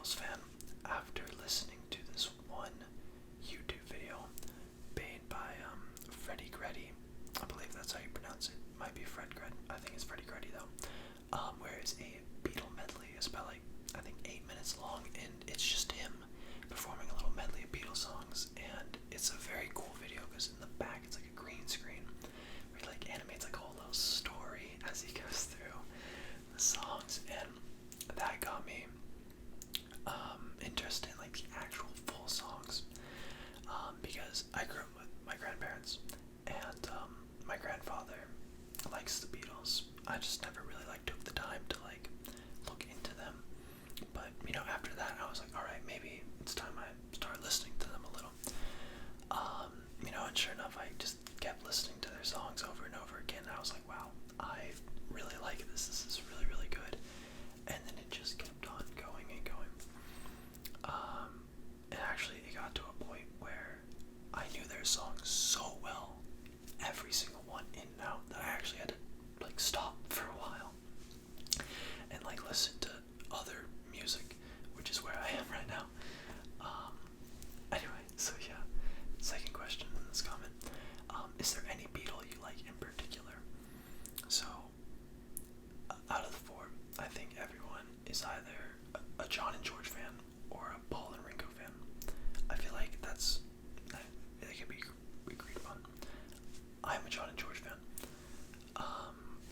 Beatles fan after listening to this one YouTube video made by Freddie Greddy. I believe that's how you pronounce it. Might be Fred Gred. I think it's Freddie Greddy though. Where it's a Beatle medley. It's about like I think 8 minutes long, and it's just him performing a little medley of Beatles songs. And it's a very cool video because in the back it's like a green screen where he like animates like a whole little story as he goes through the songs, and that got me interested in like the actual full songs, because I grew up with my grandparents, and my grandfather likes the Beatles. I just never really like took the time to like look into them, but after that I was like, all right, maybe it's time I start listening to them a little. And sure enough, I just kept listening to their songs over and over again. I was like, wow, I really like this. This is really, really good. And then it just kept on going and going. And actually, it got to a point where I knew their songs so well, every single one in and out, that I actually had to like stop for a while and like listen to other music, which is where I am right now. Anyway, so yeah, second question in this comment. Is there any Beatle you like in particular? So, out of the four, I think everyone is either a John and George fan or a Paul and Ringo fan. I feel like that can be agreed upon. I'm a John and George fan.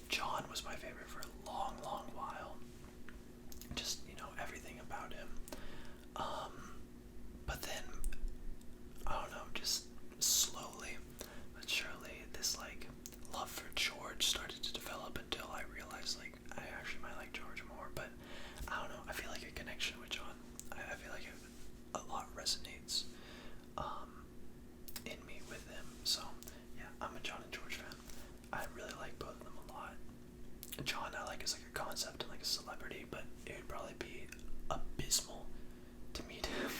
John was my favorite for a long, long while. Just, everything about him. But then, I don't know, just slowly but surely this like love for George started to develop until I realized like I actually might like George more. But I don't know, I feel like a connection with John. I feel like a lot resonates in me with him. So yeah, I'm a John and George fan. I really like both of them a lot. John I like as like a concept and like a celebrity, but it would probably be abysmal to meet him.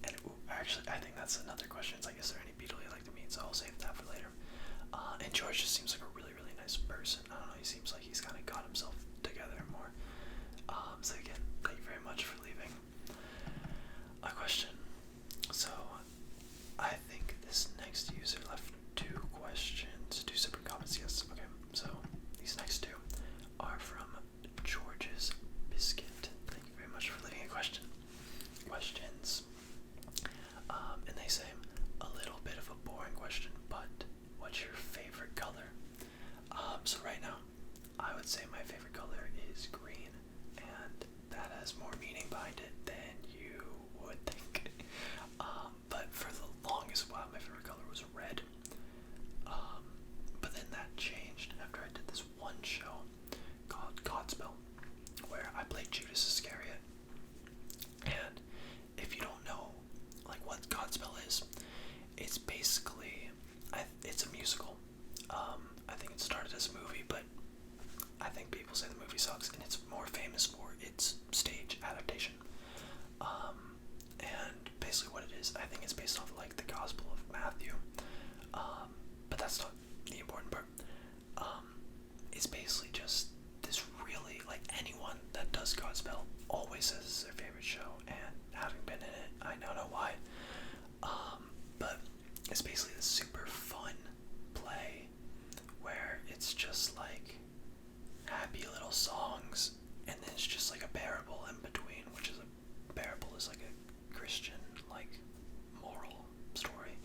And actually, I think that's another question. It's like, is there any Beatle you like to meet? So I'll save that for later. And George just seems like a really, really nice person. I don't know, he seems like he's kind of got himself together more. So again, thank you very much for leaving a question. So I think this next user left two questions, two separate comments. Yes, okay. So these next two are from Georgesbiscuit. Thank you very much for leaving a question. Questions. And they say, a little bit of a boring question, but what's your favorite color? So right now, I would say my favorite color is green, and that has more meaning behind it than you would think. But for the longest while, my favorite color was red. But then that changed after I did this one show called Godspell, where I played Judas Iscariot. And if you don't know like what Godspell is, it's basically it's a musical. I think it started as a movie, but I think people say the movie sucks, and it's more famous for its stage adaptation. And basically what it is, I think it's based off like the Gospel of Matthew. But that's not the important part. It's basically just this really, like, anyone that does Godspell always says it's their favorite show, and having been in it, I now know why. But it's basically this super fun play where it's just like happy little songs, and then it's just like a parable in between, which is a parable is like a Christian like moral story.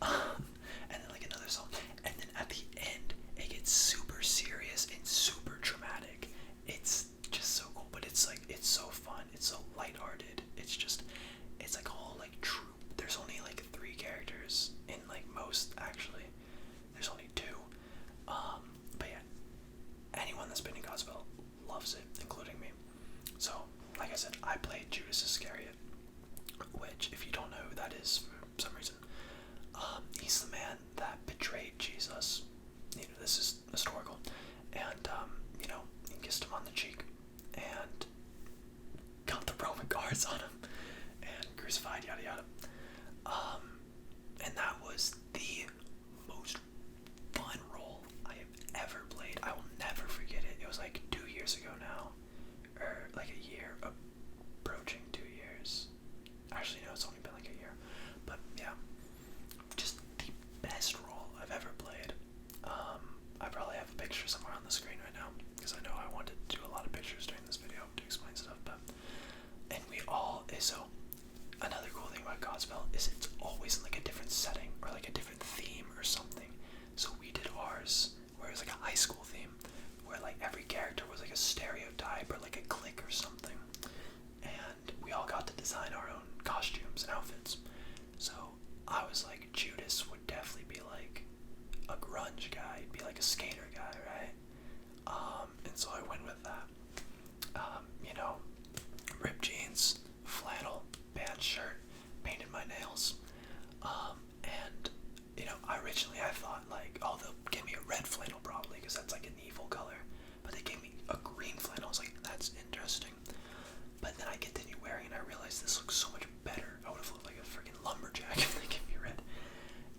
And then like another song, and then at the end it gets super serious and super dramatic. It's just so cool, but it's like it's so fun, it's so lighthearted. It's like a whole like troupe. There's only like 3 characters in like most, actually. There's only 2. But yeah, anyone that's been in Godspell loves it, including me. So, like I said, I played Judas Iscariot, which, if you don't know who that is for some reason, he's the man that betrayed Jesus. This is historical. And, he kissed him on the cheek and got the Roman guards on him and crucified, yada yada. And that was the most fun role I have ever played. I will never forget it. It was like 2 years ago now, or like a year, approaching 2 years. so another cool thing about Godspell is it's always in like a different setting or like a different theme or something. So we did ours where it was like a high school theme, where like every character was like a stereotype or like a clique or something, and we all got to design our own costumes and outfits. So I was like, Judas would definitely be like a grunge guy, he'd be like a skater guy, right? And so I went with that. Ripped jeans, flannel, band shirt, painted my nails, and originally I thought like, oh, they'll give me a red flannel probably because that's like an evil color, but they gave me a green flannel. I was like, that's interesting. But then I continued wearing it and I realized this looks so much better. I would have looked like a freaking lumberjack if they gave me red.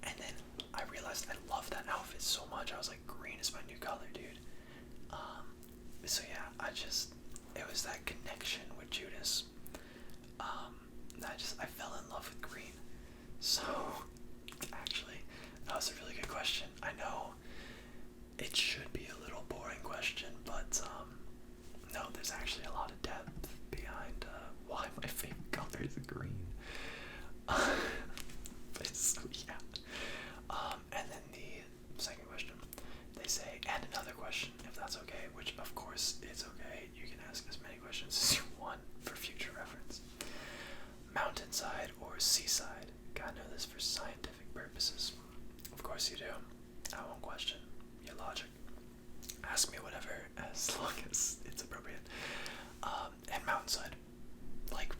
And then I realized I love that outfit so much. I was like, green is my new color, dude. So yeah, it was that connection with Judas. I fell in love with green. So actually, that was a really good question. I know it should be a little boring question, but no, there's actually a lot of depth behind why my favorite color is green. So yeah. And then the second question, they say, and another question, if that's okay, which of course it's okay. You can ask as many questions as you want for future reference. Mountainside or seaside? Gotta know this for scientific purposes. Of course you do. I won't question your logic. Ask me whatever as long as it's appropriate. And mountainside. Like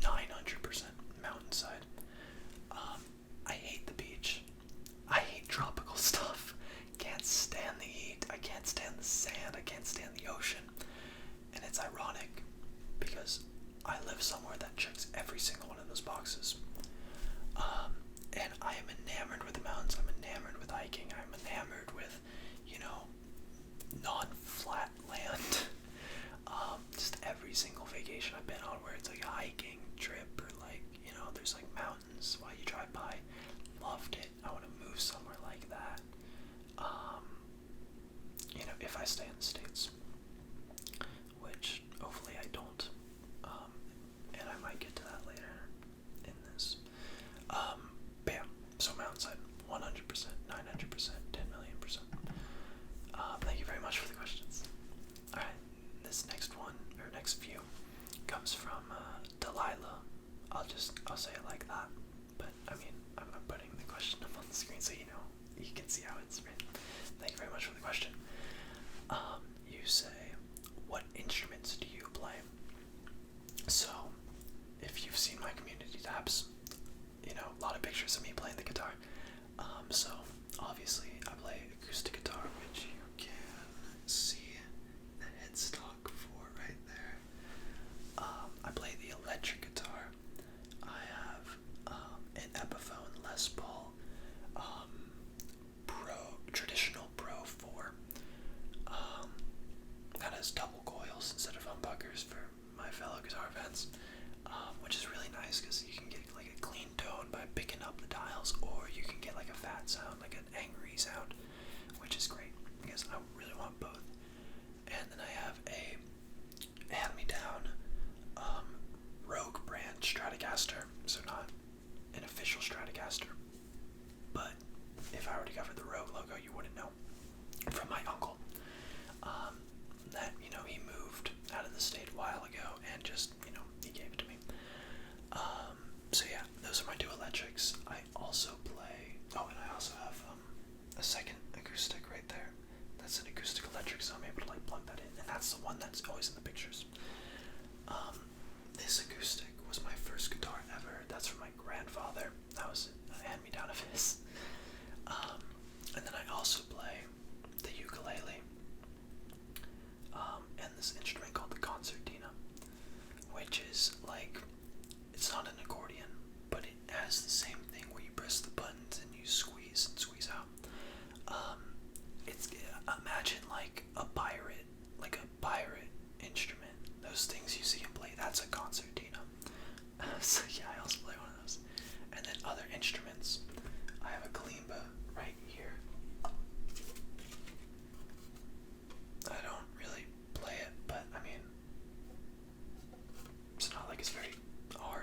900% mountainside. I hate the beach. I hate tropical stuff. Can't stand the heat. I can't stand the sand. I can't stand the ocean. And it's ironic because I live somewhere that checks every single one of those boxes. And I am enamored with the mountains. I'm enamored with hiking. I'm enamored with, non-flat land. Just every single vacation I've been on where it's like a hiking trip or like, there's like mountains while you drive by. Loved it. I want to move somewhere like that. If I stay in the States, which hopefully I don't. And I might get to that later in this. Bam. So mountainside, 100%, 900%, 10 million%. Thank you very much for the questions. Alright, this next one, or next few, comes from Delilah. I'll say it like that. But, I'm putting the question up on the screen so you can see how it's written. Thank you very much for the question. You say, what instruments do you play? So, if you've seen my community tabs, a lot of pictures of me playing the guitar. So, obviously, I play acoustic guitar, which you can see the headstock for right there. I play the electric guitar. I have an Epiphone Les Paul, traditional Pro 4. That has double coils instead of humbuckers for my fellow guitar fans, which is really nice because you can get like a clean tone by picking up the dials, or you can get like a fat sound, like an angry sound, which is great because I really want both. And then I have a hand-me-down Rogue brand Stratocaster, so not an official Stratocaster, but if I were to cover the Rogue logo, you wouldn't know. From my uncle, that he moved out of the state a while ago, and just he gave it to me. So yeah, those are my two electrics. I also play. Oh, and I also have a second acoustic right there. That's an acoustic electric, so I'm able to like plug that in, and that's the one that's always in the pictures. This acoustic was my first guitar ever. That's from my grandfather. That was a hand-me-down of his. And then I also play the ukulele, and this instrument called the concertina, which is like, it's not an accordion, but it has the same thing where you press the buttons and you squeeze and squeeze out. Imagine like a pirate instrument. Those things you see him play, that's a concertina. So yeah, I also play one of those. And then other instruments, I have a kalimba right here. I don't really play it, but it's not like it's very hard.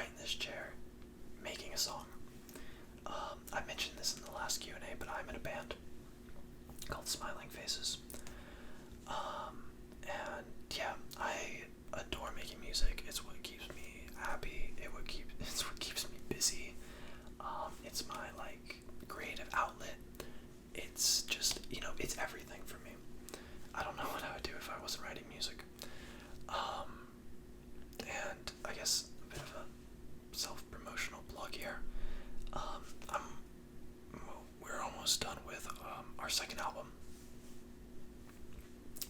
right in this chair making a song. I mentioned this in the last Q&A, but I'm in a band called Smiling Faces. And yeah, I adore making music. It's what keeps me happy. It's what keeps me busy. It's my like creative outlet. It's just, it's everything for me. I don't know what I would do if I wasn't writing music. And I guess a bit of a self-promotional plug here. We're almost done with our second album.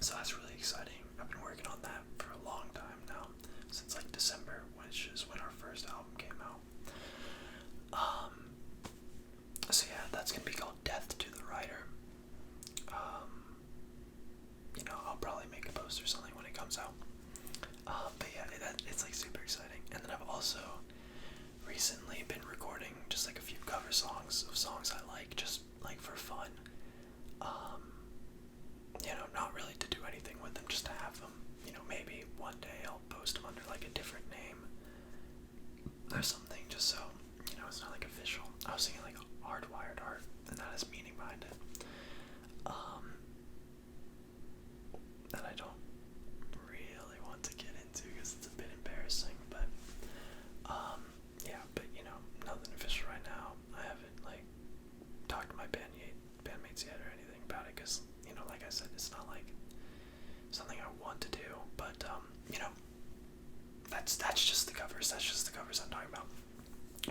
So that's really exciting. I've been working on that for a long time now, since like December, which is when our first album came out. So yeah, that's gonna be called Death to the Writer. I'll probably make a post or something when it comes out. But yeah, it's like super exciting. And then I've also recently been recording just like a few cover songs of songs I like, just like for fun. Not really to do anything with them, just to have them. Maybe one day I'll post them under like a different name or something, just so, it's not like official. I was thinking like hardwired art, and that has meaning behind it. That I don't really want to get into because it's a bit embarrassing, but yeah, but nothing official right now. I haven't like talked to my bandmates yet or anything about it, because like I said, it's not like something I want to do, but that's just the covers. That's just the covers I'm talking about.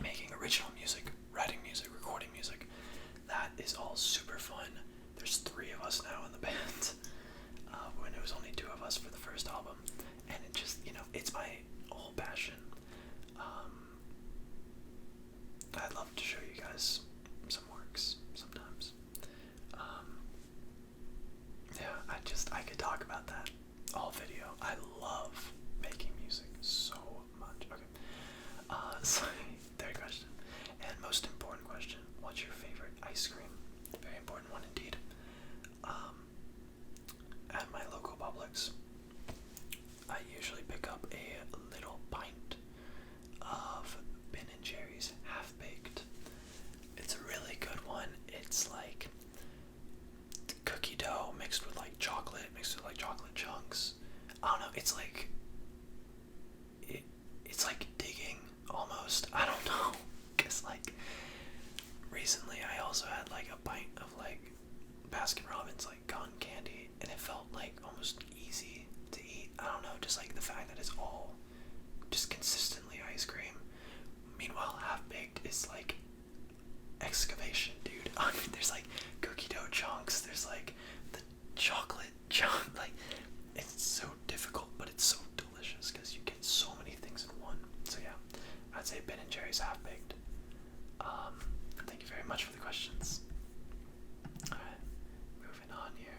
Making original music, writing music, recording music, that is all super fun. There's 3 of us now in the band, when it was only 2 of us for the first album, and it just, it's my whole passion. I'd love to show you guys some works sometimes. Yeah, I could talk about that all video. I love making music so much. Okay. So, third question, and most important question: what's your favorite ice cream? Very important one indeed. At my local Publix, I usually pick up a little pint of Ben & Jerry's half-baked. It's a really good one. It's like cookie dough mixed with like chocolate chunks. I don't know, it's like it's like digging almost. I don't know, cause like recently I also had like a pint of like Baskin Robbins like cotton candy, and it felt like almost easy to eat. I don't know, just like the fact that it's all just consistently ice cream. Meanwhile, half-baked is like excavation, dude. I mean, there's like cookie dough chunks, there's like the chocolate chunk, like it's so difficult, but it's so delicious because you get so many things in one. So yeah, I'd say Ben & Jerry's half-baked. Thank you very much for the questions. Alright, moving on here.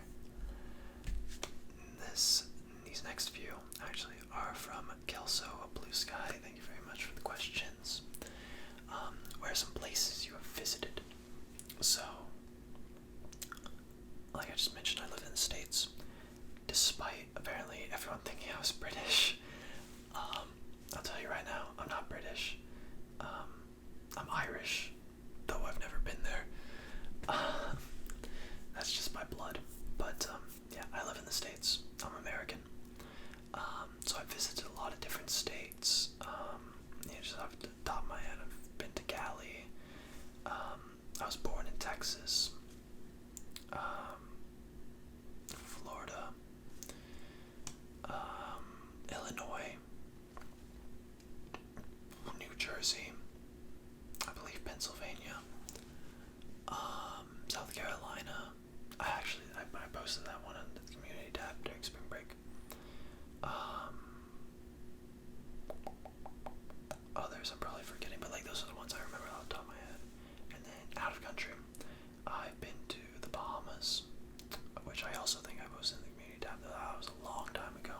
These next few actually are from kelsobluesky. Thank you very much for the questions. Where are some places you have visited? So, like I just mentioned, I live in the States. Despite apparently everyone thinking I was British, I'll tell you right now, I'm not British. I'm Irish, though I've never been there. That's just my blood. But yeah, I live in the States. I'm American. So I've visited a lot of different states. Just off the top of my head, I've been to Cali. I was born in Texas. Florida. Illinois. New Jersey. I believe Pennsylvania. South Carolina. I posted that one on the community tab during spring break. Others I'm probably forgetting, but like those are the ones I remember off the top of my head. And then out of country, I've been to the Bahamas, which I also think I posted in the community tab. That was a long time ago.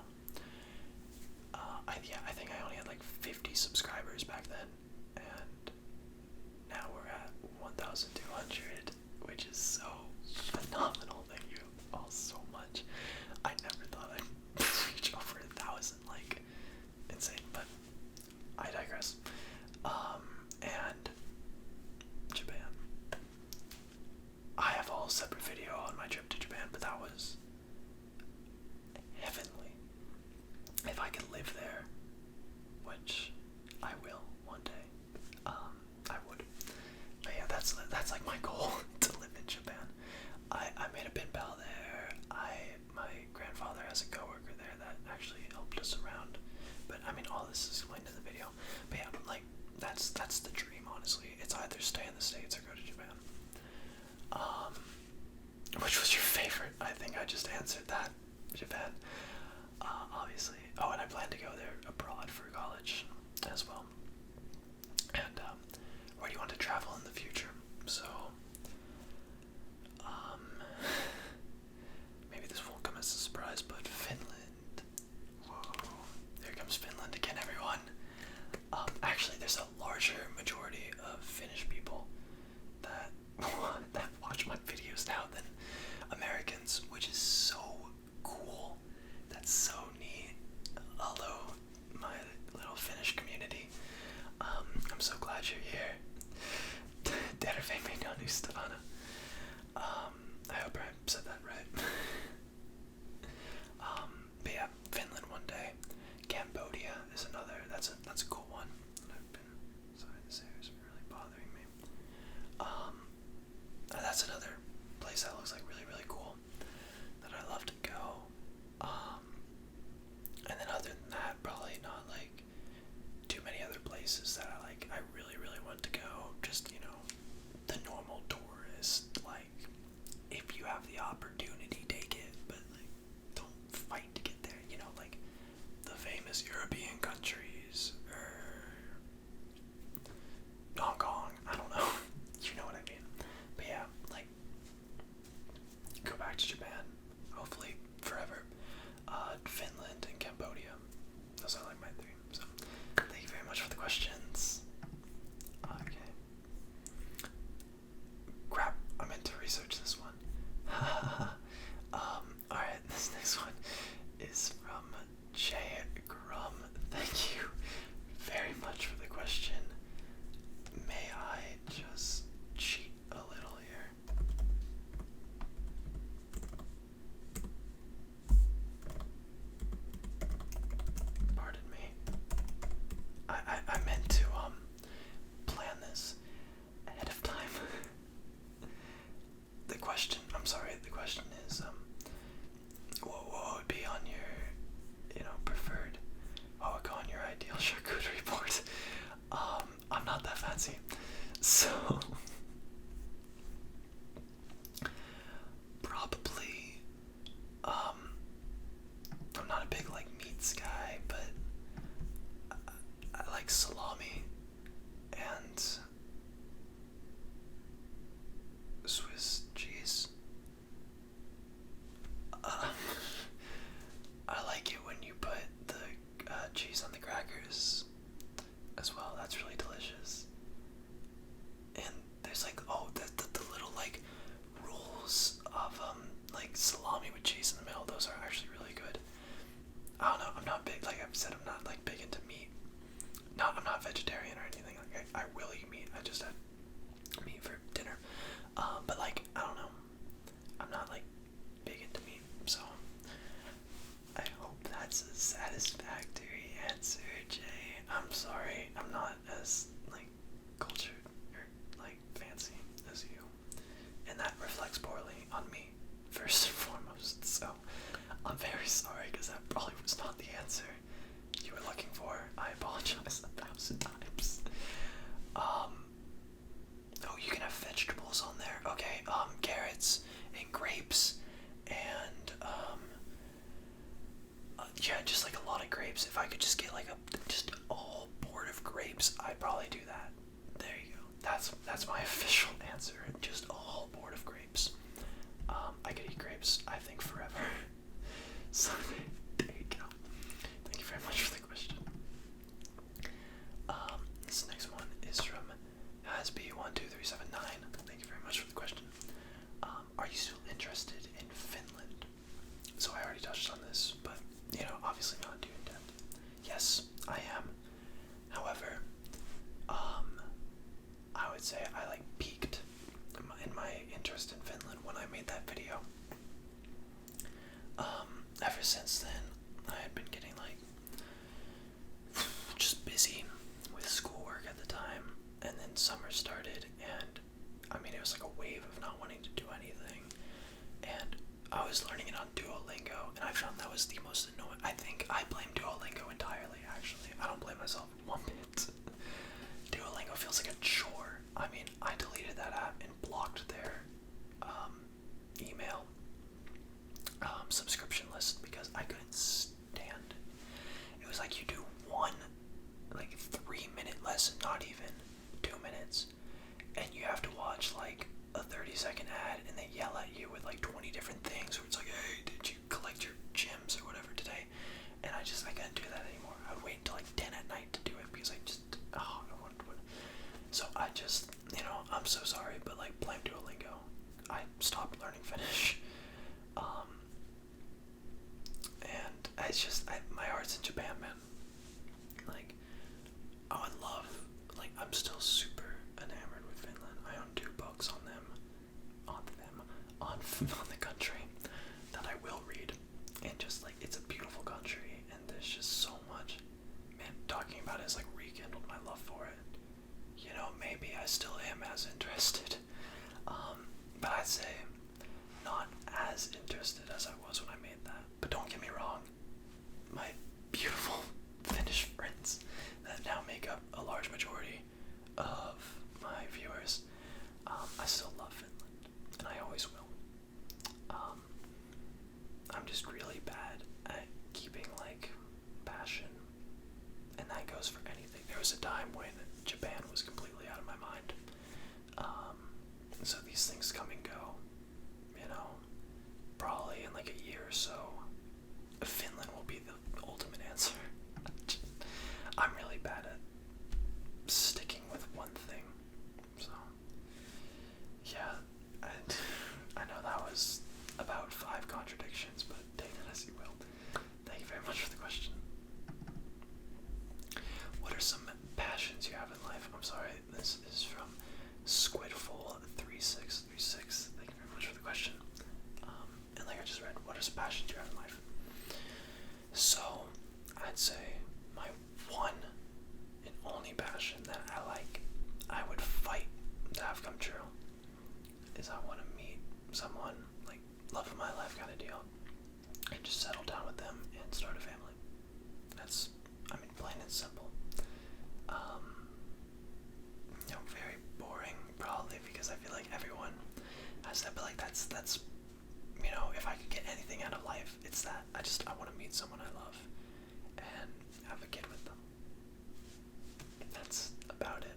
I think I only had like 50 subscribers back then, and now we're at 1,200, which is so phenomenal. Thank you all so much. I never thought I'd reach over 1,000, like insane, but I digress. all this is explained in the video. But yeah, like that's the dream, honestly. It's either stay in the States or go to Japan. Which was your favorite? I think I just answered that. Japan. Obviously. Oh, and I plan to go there abroad for college as well. And where do you want to travel in the future? So, maybe this won't come as a surprise, but Finland. Whoa, there comes Finland again, everyone. Actually, there's a larger majority of Finnish people that watch my videos now than Americans, which is so cool. That's so neat. Hello, my little Finnish community. I'm so glad you're here. Terve minun ystävänä. I hope I said that right. But yeah, Finland one day. Cambodia is another. That's a cool one. I've been sorry to say it's really bothering me. That's another place that looks like really, really cool that I love to go. And then other than that, probably not like too many other places that I really, really want to go. Just, the normal tourist, like, if you have the opportunity, take it, but like, don't fight to get there, like the famous European countries, or Hong Kong, I don't know, you know what I mean. But yeah, like, go back to Japan, hopefully forever. Finland and Cambodia, those are like my three. So thank you very much for the questions. Okay, crap, I meant to research this one. Alright, this next one is from Jaygrum. Thank you very much for the question. May I just cheat a little here? Pardon me. I meant to plan this ahead of time. The question is what would be on your preferred, what would go on your ideal charcuterie board? I'm not that fancy, so probably I'm not a big like meats guy, but I like salami and Swiss cheese. I like it when you put the cheese on the crackers as well. That's really delicious. And there's like the little like rolls of like salami with cheese in the middle. Those are actually really good. I don't know. I'm not big. Like I've said, I'm not like big into meat. No, I'm not vegetarian or anything. Like I will eat meat. I just had meat for dinner. But like I don't know. I'm not like big into meat. So I hope that's a satisfactory answer, Jay. I'm sorry. I'm not as like cultured or like fancy as you, and that reflects poorly on me first and foremost. So I'm very sorry because that probably was not the answer you were looking for. I apologize 1,000 times. Oh, you can have vegetables on there. Okay, carrots and grapes and yeah, just like a lot of grapes. If I could just get like just a whole board of grapes, I'd probably do that. There you go. That's my official answer. Just a whole board of grapes. I could eat grapes, I think, forever. So there you go. Thank you very much for the question. This next one is from hazb12379. Thank you very much for the question. Are you still interested in Finland? So I already touched on this, but obviously not too in depth. Yes, I am. However, I would say I like peaked in my interest in Finland when I made that video. Ever since then, I had been getting like just busy with schoolwork at the time, and then summer started, and I mean it was like a wave of not wanting to do anything, and I was learning it on Duolingo, and I found that was the most annoying. I think I blame Duolingo entirely, actually. I don't blame myself one bit. Duolingo feels like a chore. I mean, I deleted that app and blocked their email subscription list because I couldn't stand it. It was like you do one like 3-minute lesson, not even 2 minutes, and you have to watch like a 30-second ad, and they yell at you with like 20 different things where it's like, hey, did you collect your gems or whatever today? And I couldn't do that anymore. I would wait until like 10 at night to do it because I wanted to. So I just, I'm so sorry, but like, blame Duolingo. I stopped learning Finnish. And it's just, my heart's in Japan, man. Like, I would love, like, I'm still super enamored with Finland. I own 2 books on the country that I will read. And just, like, it's a beautiful country, and there's just so much. Man, talking about it has, like, rekindled my love for it. Maybe I still am as interested. But I'd say not as interested as I was when I made that. But don't get me wrong, my beautiful Finnish friends that now make up a large majority of my viewers, I still love Finland, and I always will. I'm just really bad at keeping like passion, and that goes for anything. There was a time when Japan was completely out of my mind. So these things come and go, probably in like a year or so, Finland will be the ultimate answer. I'm really bad at sticking with one thing. So, yeah, I know that was about 5 contradictions, but take it as you will. Thank you very much for the question. What are some passions you have in life? I'm sorry, this is from Squidful3636. Thank you very much for the question. And like I just read, what are some passions you have in life? So, I'd say my one and only passion that I would fight to have come true, is I want to meet someone, like, love of my life kind of deal, and just settle down with them and start a family. That's, plain and simple. Very boring, probably, because I feel like everyone has that, but like, that's, if I could get anything out of life, it's that. I want to meet someone I love and have a kid with them. That's about it.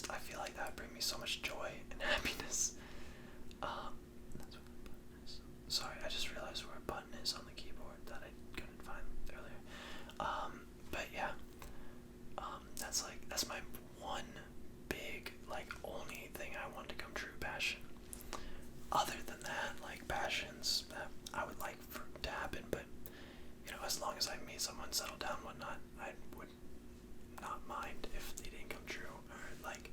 I feel like that would bring me so much joy and happiness. That's what the button is. Sorry, I just realized where a button is on the keyboard that I couldn't find earlier. But yeah, that's my one big, like, only thing I want to come true passion. Other than that, like, passions that I would like for to happen, but as long as I meet someone, settle down, whatnot, I would not mind if they didn't come true, or like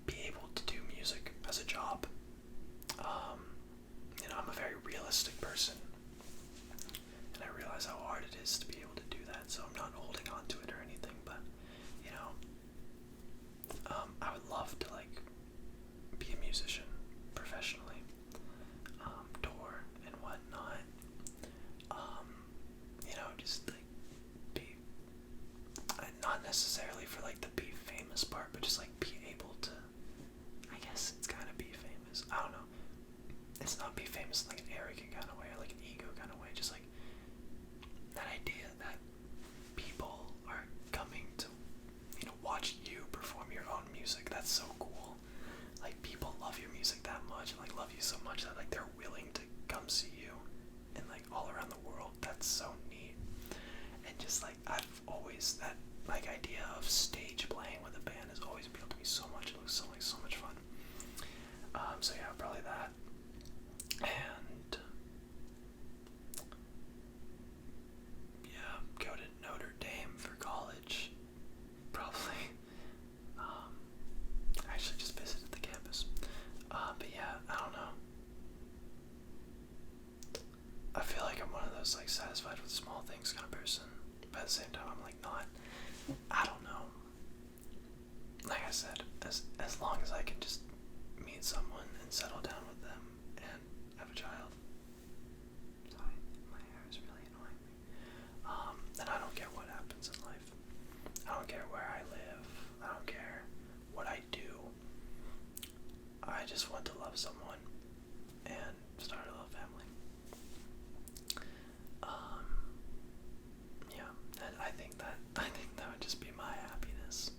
be able to do music as a job. I'm a very realistic person, and I realize how hard it is to be able to do that, so I'm not holding on to it or anything, but I would love to like be a musician professionally, tour and whatnot, just like be, not necessarily for like the be famous part, but just like be able to, I guess it's kind of be famous, I don't know, it's not be famous in like an arrogant kind of way or like an ego kind of way, just like that idea that people are coming to watch you perform your own music. That's so cool. Like, people love your music that much, and like love you so much that like they're willing to come see you, and like all around the world. That's so neat. And just like, I've always, that like idea of stage playing with a band has always appealed to me so much. It looks so much fun. So yeah, probably that. And yeah, I just want to love someone and start a little family. Yeah, and I think that would just be my happiness.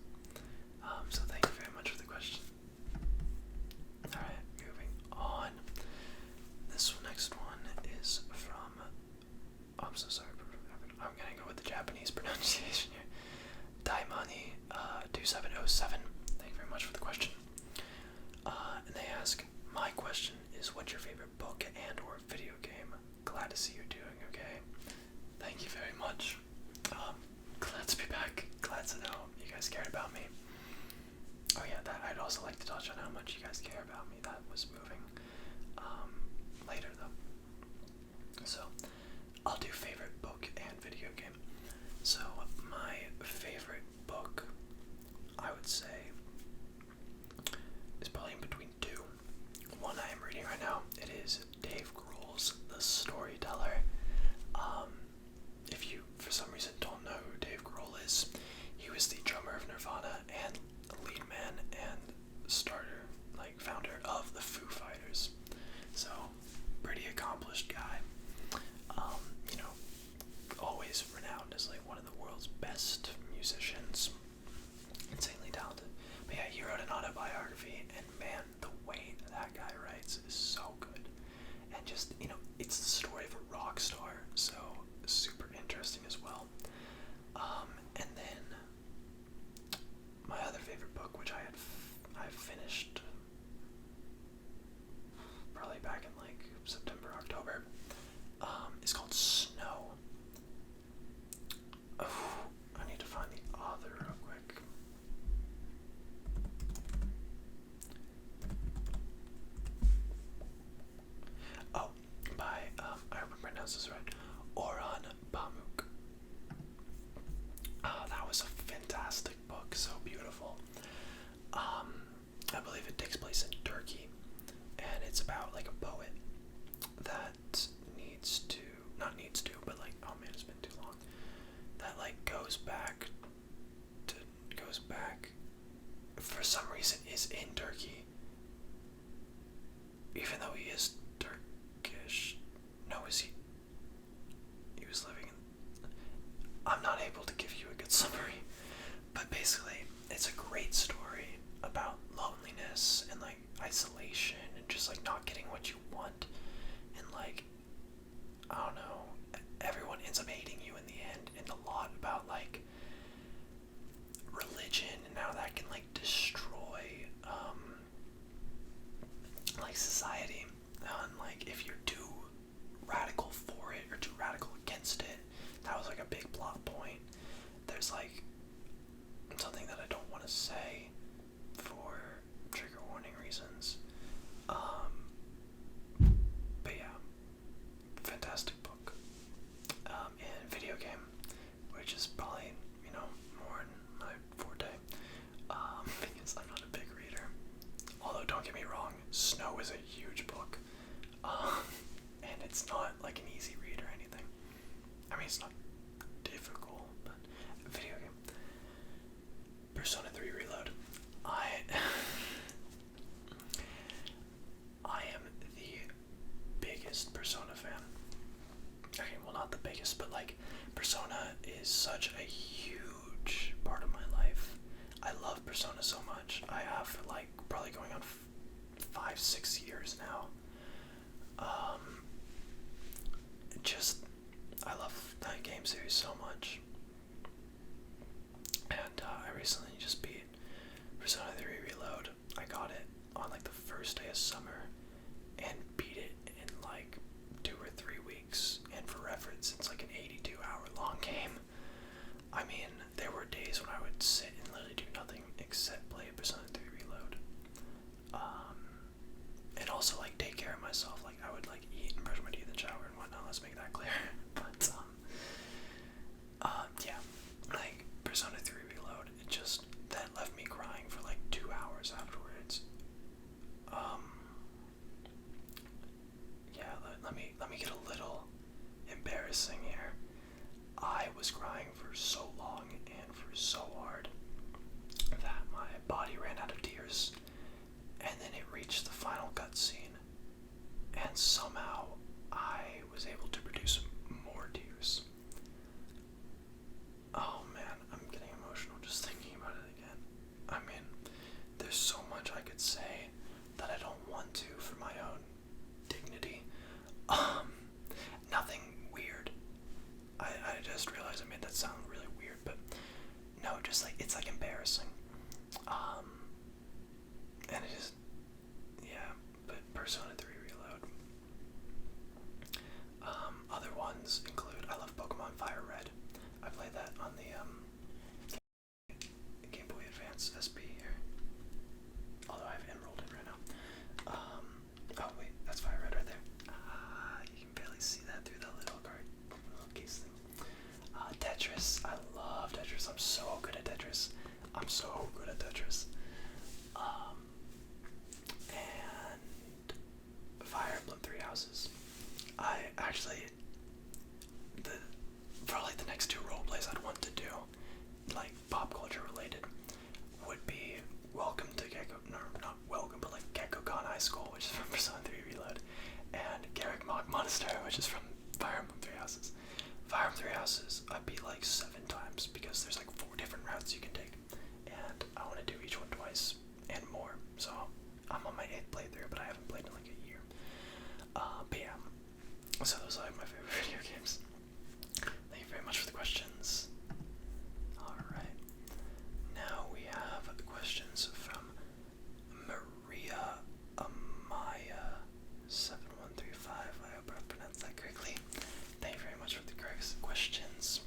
So thank you very much for the question. Alright, moving on. This next one is from, I'm so sorry, I'm gonna go with the Japanese pronunciation here. Daimani 2707. Thank you very much for the question. And they ask, my question is, what's your favorite book and or video game? Glad to see you're doing okay. Thank you very much. Glad to be back. Glad to know you guys cared about me. Oh yeah, I'd also like to touch on how much you guys care about me. That was moving. Later though. So, I'll do favorite book and video game. So, my favorite book, I would say, is probably in between two. One I am reading right now, it is Dave Grohl's The Storyteller. If you, for some reason, don't know who Dave Grohl is, he was the drummer of Nirvana and lead man and founder of the Foo Fighters. So, pretty accomplished guy. Always renowned as like one of the world's best musicians. Insanely talented. But yeah, he wrote an autobiography, and man, the way that guy writes is so good. And just, it's the story of a rock star, so super interesting as well. And then my other favorite book, which I finished probably back in like September, October, is called Snow. Oh, I need to find the author real quick. Oh, by, I hope I pronounced this right, Orhan Pamuk. That was a fantastic book, so beautiful. I believe it takes place in Turkey, and it's about like a poet that but like, oh man, it's been too long, that like goes back, for some reason is in Turkey, even though he is Turkish. No, he was living in, I'm not able to give you a good summary, but basically it's a great story about loneliness and like isolation and just like not getting what you want, and like, I don't know, everyone ends up hating you in the end, and a lot about like religion and how that can like destroy like society, and like if you're too radical for it or too radical against it. That was like a big plot point. There's like something that I don't want to say for trigger warning reasons. But yeah, fantastic book. And video game, which is probably, more in my forte, because I'm not a big reader. Although, don't get me wrong, Snow is a huge book. And it's not like an easy read or anything. I mean, it's not difficult, but video game. Persona 3 Reload. I am the biggest Persona fan. Okay, well, not the biggest, but like, Persona is such a huge part of my life. I love Persona so much. I have for like probably going on 5-6 years now. I love that game series so much. And I recently just beat Persona 3 Reload. I got it on like the first day of summer and beat it in like 2 or 3 weeks. And for reference, it's like an 82-hour long game. I mean, there were days when I would sit and literally do nothing except play Persona 3 Reload. And also like take care of myself. Like I would like eat and brush my teeth and shower and whatnot. Let's make that clear. But say that I don't want to for my own dignity. Nothing weird. I just realized I made that sound really weird, but no, just like, it's like embarrassing. And it is, yeah, but Persona 3 Reload. Other ones include, I love Pokemon Fire Red. I played that on the Game Boy Advance SP here. Although I have Emerald in right now. Oh wait, that's Fire Red right there. You can barely see that through the little case thing. Tetris, I love Tetris. I'm so good at Tetris. And Fire Emblem Three Houses. I actually, for like the next two roleplays I'd want to do, like pop culture related, would be Welcome to Gecko, no, not Welcome, but like GeckoCon High School, which is from Persona 3 Reload, and Garrick Monastery, which is from Fire Emblem Three Houses. Fire Emblem Three Houses, I beat like 7 times because there's like 4 different routes you can take, and I want to do each one twice and more. So I'm on my 8th playthrough, but I haven't played in like a year. But yeah, so those are like my favorite video games. Thank you very much for the questions. Alright, now we have questions from Maria Amaya 7135. I hope I pronounced that correctly. Thank you very much for the correct questions.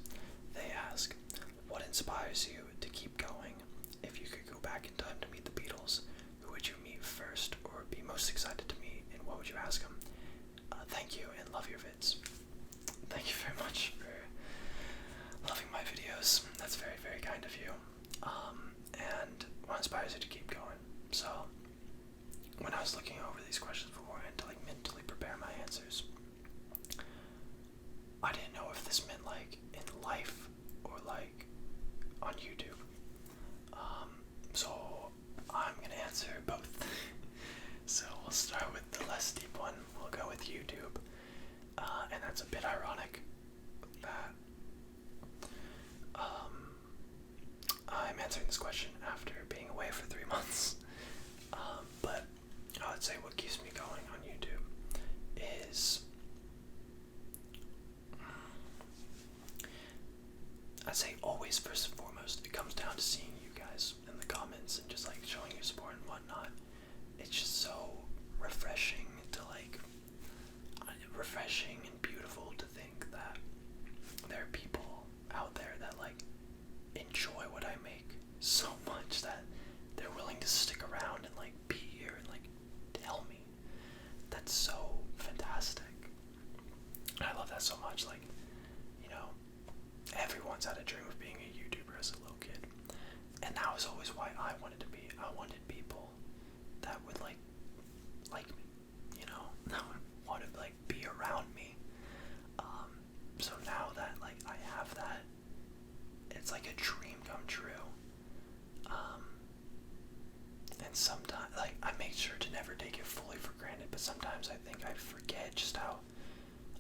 They ask, what inspires you to keep going? If you could go back in time to meet the Beatles, who would you meet first or be most excited to meet, and what would you ask them? Thank you and love your vids. Thank you very much for loving my videos. That's very, very kind of you. And what inspires you to keep going? So, when I was looking over these questions beforehand to like mentally prepare my answers, I didn't know if this meant like in life or like on YouTube. So I'm gonna answer both. So we'll start with the less deep one. We'll go with YouTube. And that's a bit ironic that I'm answering this question after being away for 3 months. But I would say what keeps me going on YouTube is, I'd say always, first and foremost, it comes down to seeing you guys in the comments and just like showing your support and whatnot. It's just so refreshing to like, refreshing and beautiful to think that there are people out there that like enjoy what I make so much that they're willing to stick around and like be here and like tell me. That's so fantastic. I love that so much. Like, you know, everyone's had a dream of being a YouTuber as a little kid, and that was always why I wanted to be. I wanted people that would like me, you know, that would want to like be around me. So now that like I have that, it's like a dream come true. And sometimes like I make sure to never take it fully for granted, but sometimes I think I forget just how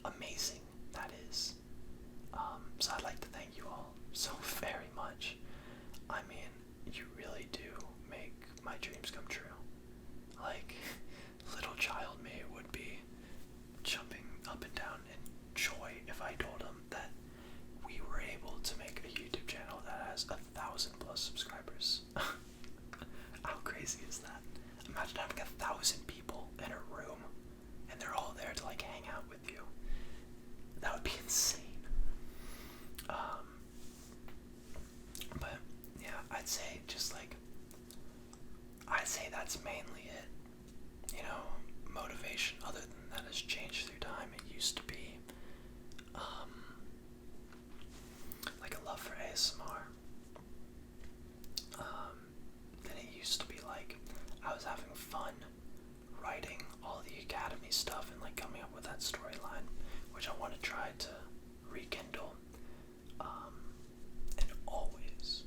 amazing that is. So I'd like to thank you all so very much. I mean, you really do make my dreams come true. Like, little child me would be jumping up and down in joy if I told him that we were able to make a YouTube channel that has 1,000+ subscribers. How crazy is that? Imagine having 1,000 people in a room and they're all there to like hang out with you. That would be insane. But yeah, I'd say just like, I'd say that's mainly it. You know, motivation other than that has changed through time. It used to be like a love for ASMR. Then it used to be like I was having fun writing all the Academy stuff and like coming up with that storyline, which I want to try to rekindle. And always,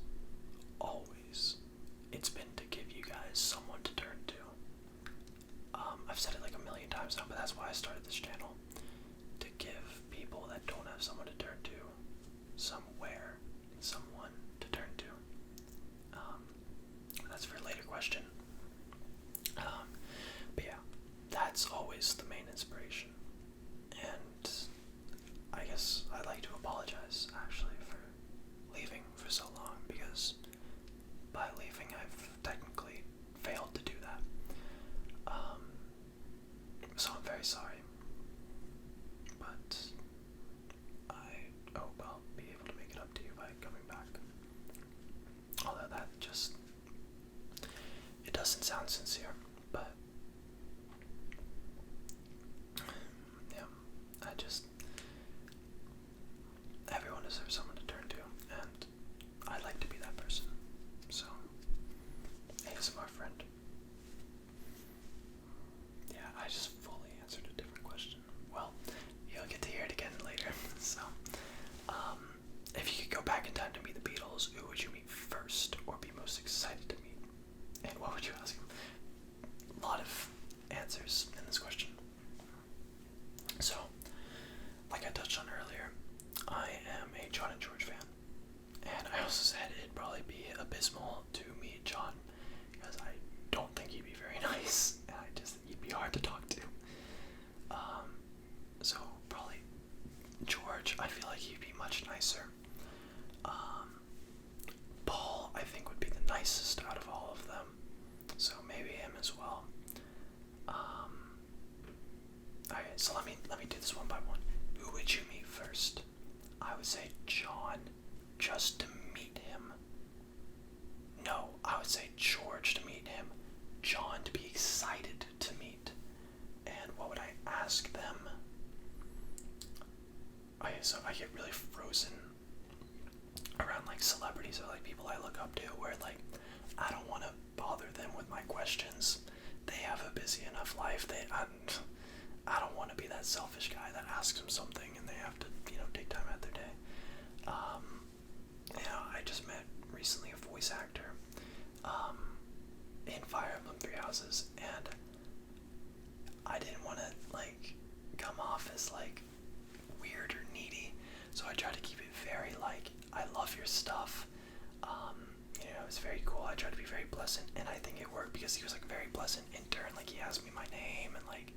it's been to give you guys someone to turn to. I've said it like a million times now, but that's why I started this channel. To give people that don't have someone to turn to, somewhere and someone to turn to. That's for a later question. nicest out of all of them. So maybe him as well. Okay, so let me do this one by one. Who would you meet first? I would say John, just to meet him. No, I would say George to meet him. John to be excited to meet. And what would I ask them? Okay, so I get really frozen around like celebrities or like people I look up to, where like I don't want to bother them with my questions. They have a busy enough life. I don't want to be that selfish guy that asks them something and they have to, take time out of their day. I just met recently a voice actor in Fire Emblem Three Houses, and I didn't want to like come off as like weird or needy, so I tried to keep it very like, I love your stuff. It was very cool. I tried to be very pleasant, and I think it worked because he was like very pleasant in turn. Like he asked me my name, and like,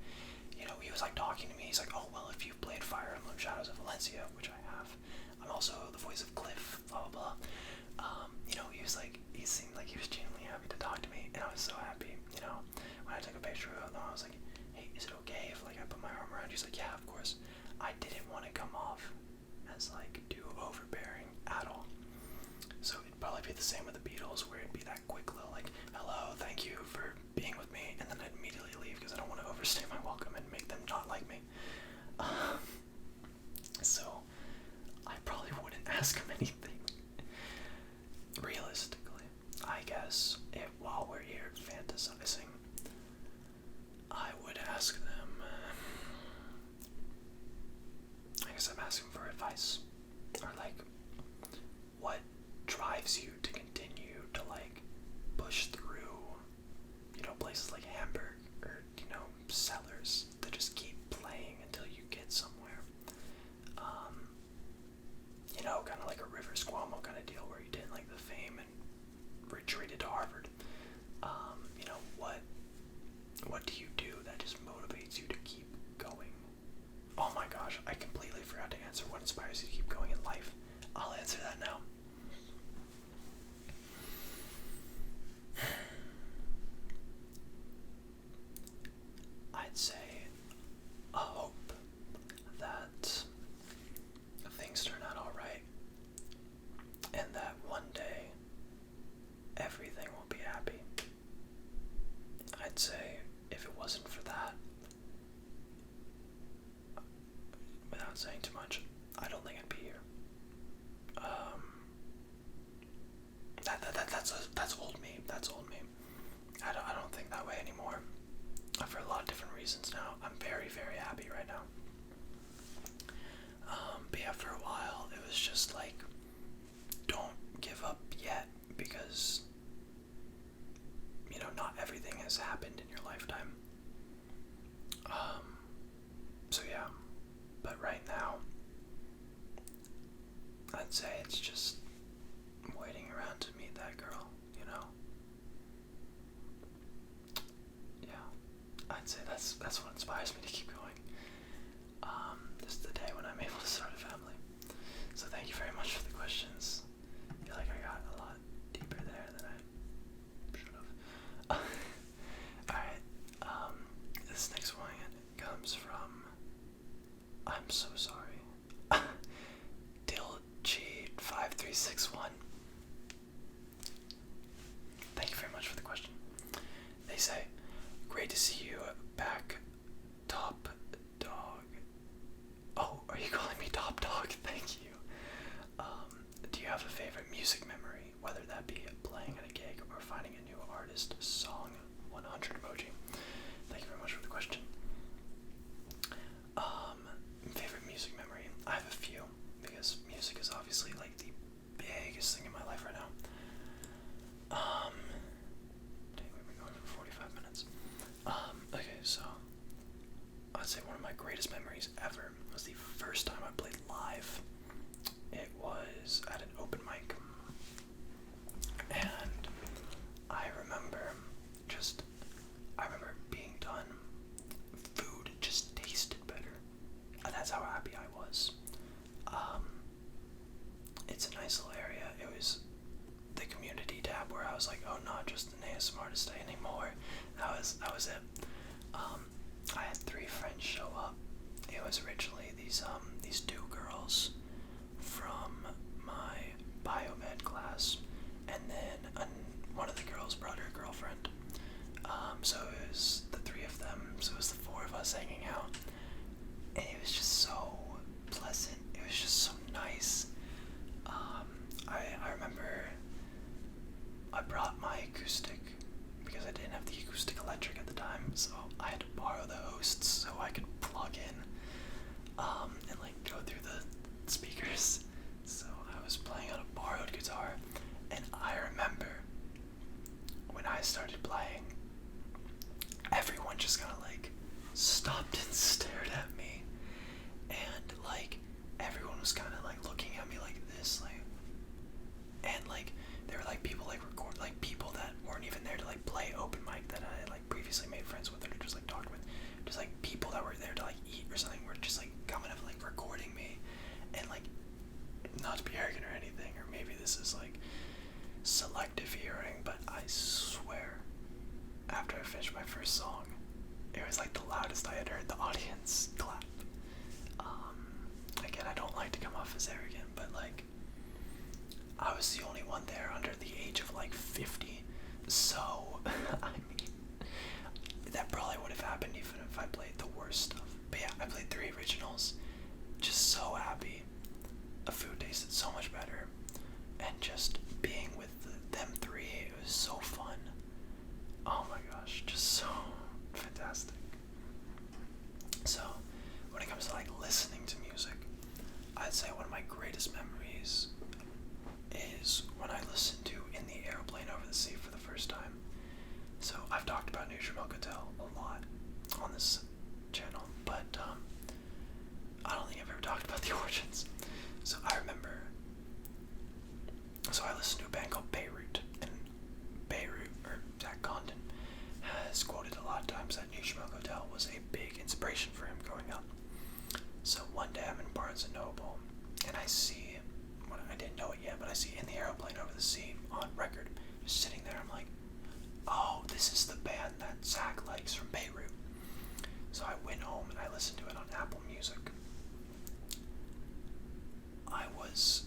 he was like talking to me. He's like, oh well, if you've played Fire Emblem Shadows of Valencia, which I have, I'm also the voice of Cliff, blah blah blah. He seemed like he was genuinely happy to talk to me, and I was so happy. When I took a picture of him, I was like, hey, is it okay if like I put my arm around you? He's like, yeah, of course. I didn't want to come off as like too overbearing at all. So it'd probably be the same with the Beatles, where it'd be that quick little like, hello, thank you for being with me, and then I'd immediately leave because I don't want to overstay my welcome and make them not like me. So I probably wouldn't ask him anything. Realistically, I guess while we're here fantasizing, I would ask them. I guess I'm asking for advice, or like, what drives you to continue to like push through, places like Hamburg or Sellers, to just keep playing until you get somewhere. Kind of like a Rivers Cuomo kind of deal, where he did like the fame and retreated to Harvard. What do you do that just motivates you to keep going? Oh my gosh, I completely forgot to answer what inspires you to keep going in life. I'll answer that now. I'd say a hope that things turn out alright, and that one day everything will be happy. I'd say if it wasn't for that, without saying too much, I don't think I'd be here. That's old me. That's old me. I don't think that way anymore. For a lot of different reasons now. I'm very, very happy right now. But yeah, for a while it was just like, don't give up yet, because not everything has happened in your lifetime. So yeah, but right now I'd say it's just waiting around to meet that girl, Yeah, I'd say that's what inspires me to keep going. This is the day when I'm able to start a family. So thank you very much for the questions. I feel like I got a lot deeper there than I should have. Alright, this next one comes from, I'm so sorry, Dilchi5361. Thank you very much for the question. They say, great to see you back, Top Dog. Oh, are you calling me Top Dog? Thank you. Do you have a favorite music memory, whether that be playing at a gig or finding a new artist, song, 100 emoji? Thank you very much for the question. Favorite music memory? I have a few, because music is obviously like the biggest thing in my life right now. Dang, we've been going for 45 minutes. Okay, so I'd say one of my greatest memories ever was the first time I played live. It was at an open mic, and I remember being done. Food just tasted better, and that's how happy I was. It's a nice little area. It was the community tab where I was like, oh, not just an ASMR artist anymore. That was it. I had 3 friends show up. It was originally these two girls from my biomed class, and then one of the girls brought her girlfriend. So it was the 3 of them. So it was the 4 of us hanging out, and it was just so pleasant. It was just so nice. I remember I brought my acoustic because I didn't have the acoustic electric at the time, so I had to borrow the hosts so I could plug in and like go through the speakers. So I was playing on a borrowed guitar, and I remember when I started playing, everyone just kind of like stopped and stared at me, and like everyone was kind of like looking at me like this, like, and like there were like people like record, like people that weren't even there to like play open mic that I like previously made friends with or just like talked with, just like people that were there to like eat or something were just like coming up like recording me, and like, not to be arrogant or anything, or maybe this is like selective hearing, but I swear after I finished my first song, it was like the loudest I had heard the audience clap. Again, I don't like to come off as arrogant, but like, I was the only one there under the age of like 50, so I mean, that probably would have happened even if I played the worst stuff. But yeah, I played 3 originals, just so happy. The food tasted so much better, and just being with them 3, it was so fun. Oh my gosh, just so fantastic. So, when it comes to like listening to music, I'd say one of my greatest memories is when I listened to In the Airplane Over the Sea for the first time. So I've talked about Milk Hotel a lot on this channel, but I don't think I've ever talked about the origins. So I remember, so I listened to a band called Beirut, and Beirut, or Zach Condon, has quoted a lot of times that Milk Hotel was a big inspiration for him growing up. So one day I'm in Barnes & Noble, and I see, well, I didn't know it yet, but I see In the Airplane Over the Sea on record, just sitting there. I'm like, oh, this is the band that Zach likes from Beirut. So I went home and I listened to it on Apple Music. I was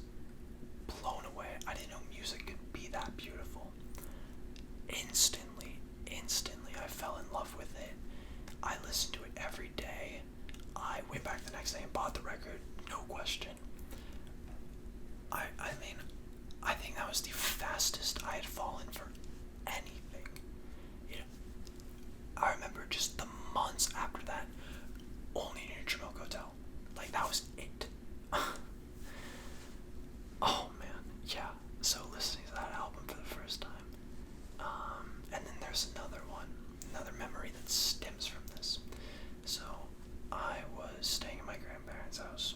blown away. I didn't know music could be that beautiful. Instantly, I fell in love with it. I listened to it every day. I went back the next day and bought the record, no question. I mean, I think that was the fastest I had fallen for anything. You know, I remember just the months after that, only Milk Hotel. Like, that was it. Oh man, yeah. So listening to that album for the first time. And then there's another memory that stems from this. So I was staying in my grandparents' house,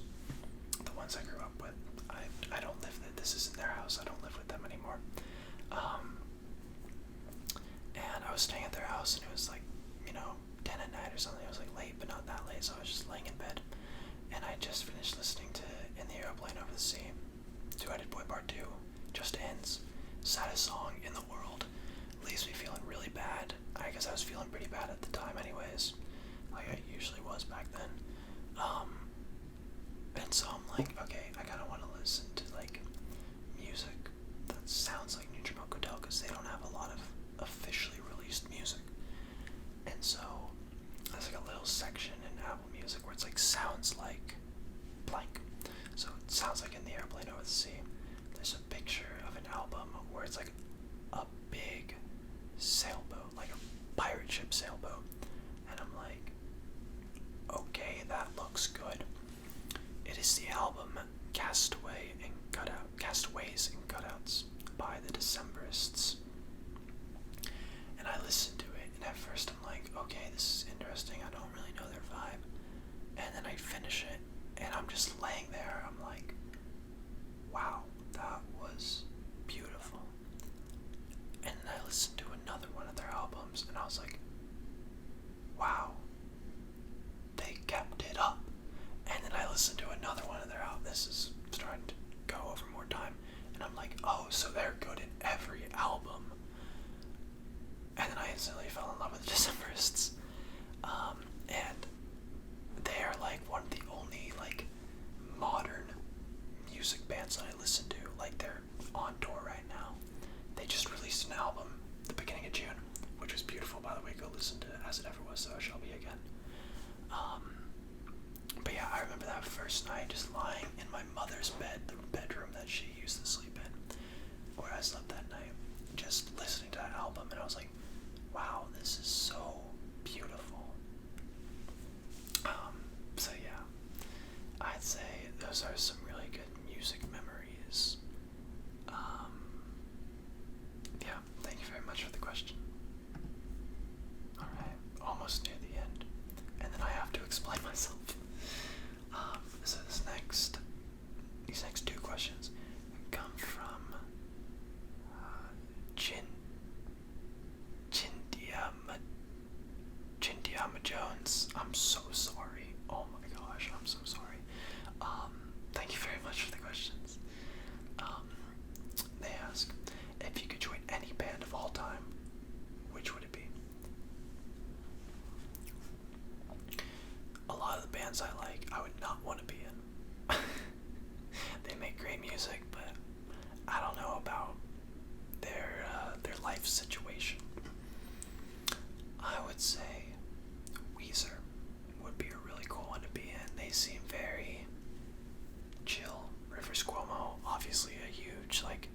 the ones I grew up with. I don't live there. This isn't their house. I don't live with them anymore. And I was staying at their house, and it was like, 10 at night or something. It was like late, but not that late, so I was just laying in bed. And I just finished listening to In the Airplane Over the Sea. Two-Headed Boy Part 2 just ends. Saddest song in the world. Leaves me feeling really bad. I guess I was feeling pretty bad at the time anyways. Like I usually was back then. And so I'm like, okay, I kind of want to listen to like music that sounds like Milk Hotel, because they don't have a lot of officially released music. And so there's like a little section in Apple Music where it's like sounds like blank. So it sounds like In the Airplane Over the Sea. There's a picture of an album where it's like a big sailboat, like a pirate ship sailboat. And I'm like, okay, that looks good. It is the album Castaways and Cutouts by the Decemberists. And I listened to it, and at first I'm like, okay, this is interesting. I don't really know their vibe. And then I finish it, and I'm just laying there. I'm like, wow, that was beautiful. And then I listened to another one of their albums, and I was like, wow, they kept it up. And then I listened to another one of their albums. This is starting to go over more time, and I'm like, oh, so they're good in every album. instantly fell in love with the Decemberists. And they are like one of the only like modern music bands that I listen to. Like they're on tour right now. They just released an album the beginning of June, which was beautiful, by the way. Go listen to As It Ever Was, So It Shall Be Again. But yeah, I remember that first night just lying in my mother's bed, the bedroom that she used to sleep in, where I slept that night, just listening to that album, and I was like, wow, this is so beautiful. So yeah, I'd say those are some really good music memories. Yeah, thank you very much for the question. Alright, almost near the end, and then I have to explain myself. So these next two questions come from jindiamajones. I'm so sorry. Oh my gosh, I'm so sorry. Thank you very much for the questions. They ask, if you could join any band of all time, which would it be? A lot of the bands I like, I would not want to be in. They make great music, but I don't know about their life situation. I would say Weezer would be a really cool one to be in. They seem very chill. Rivers Cuomo, obviously a huge like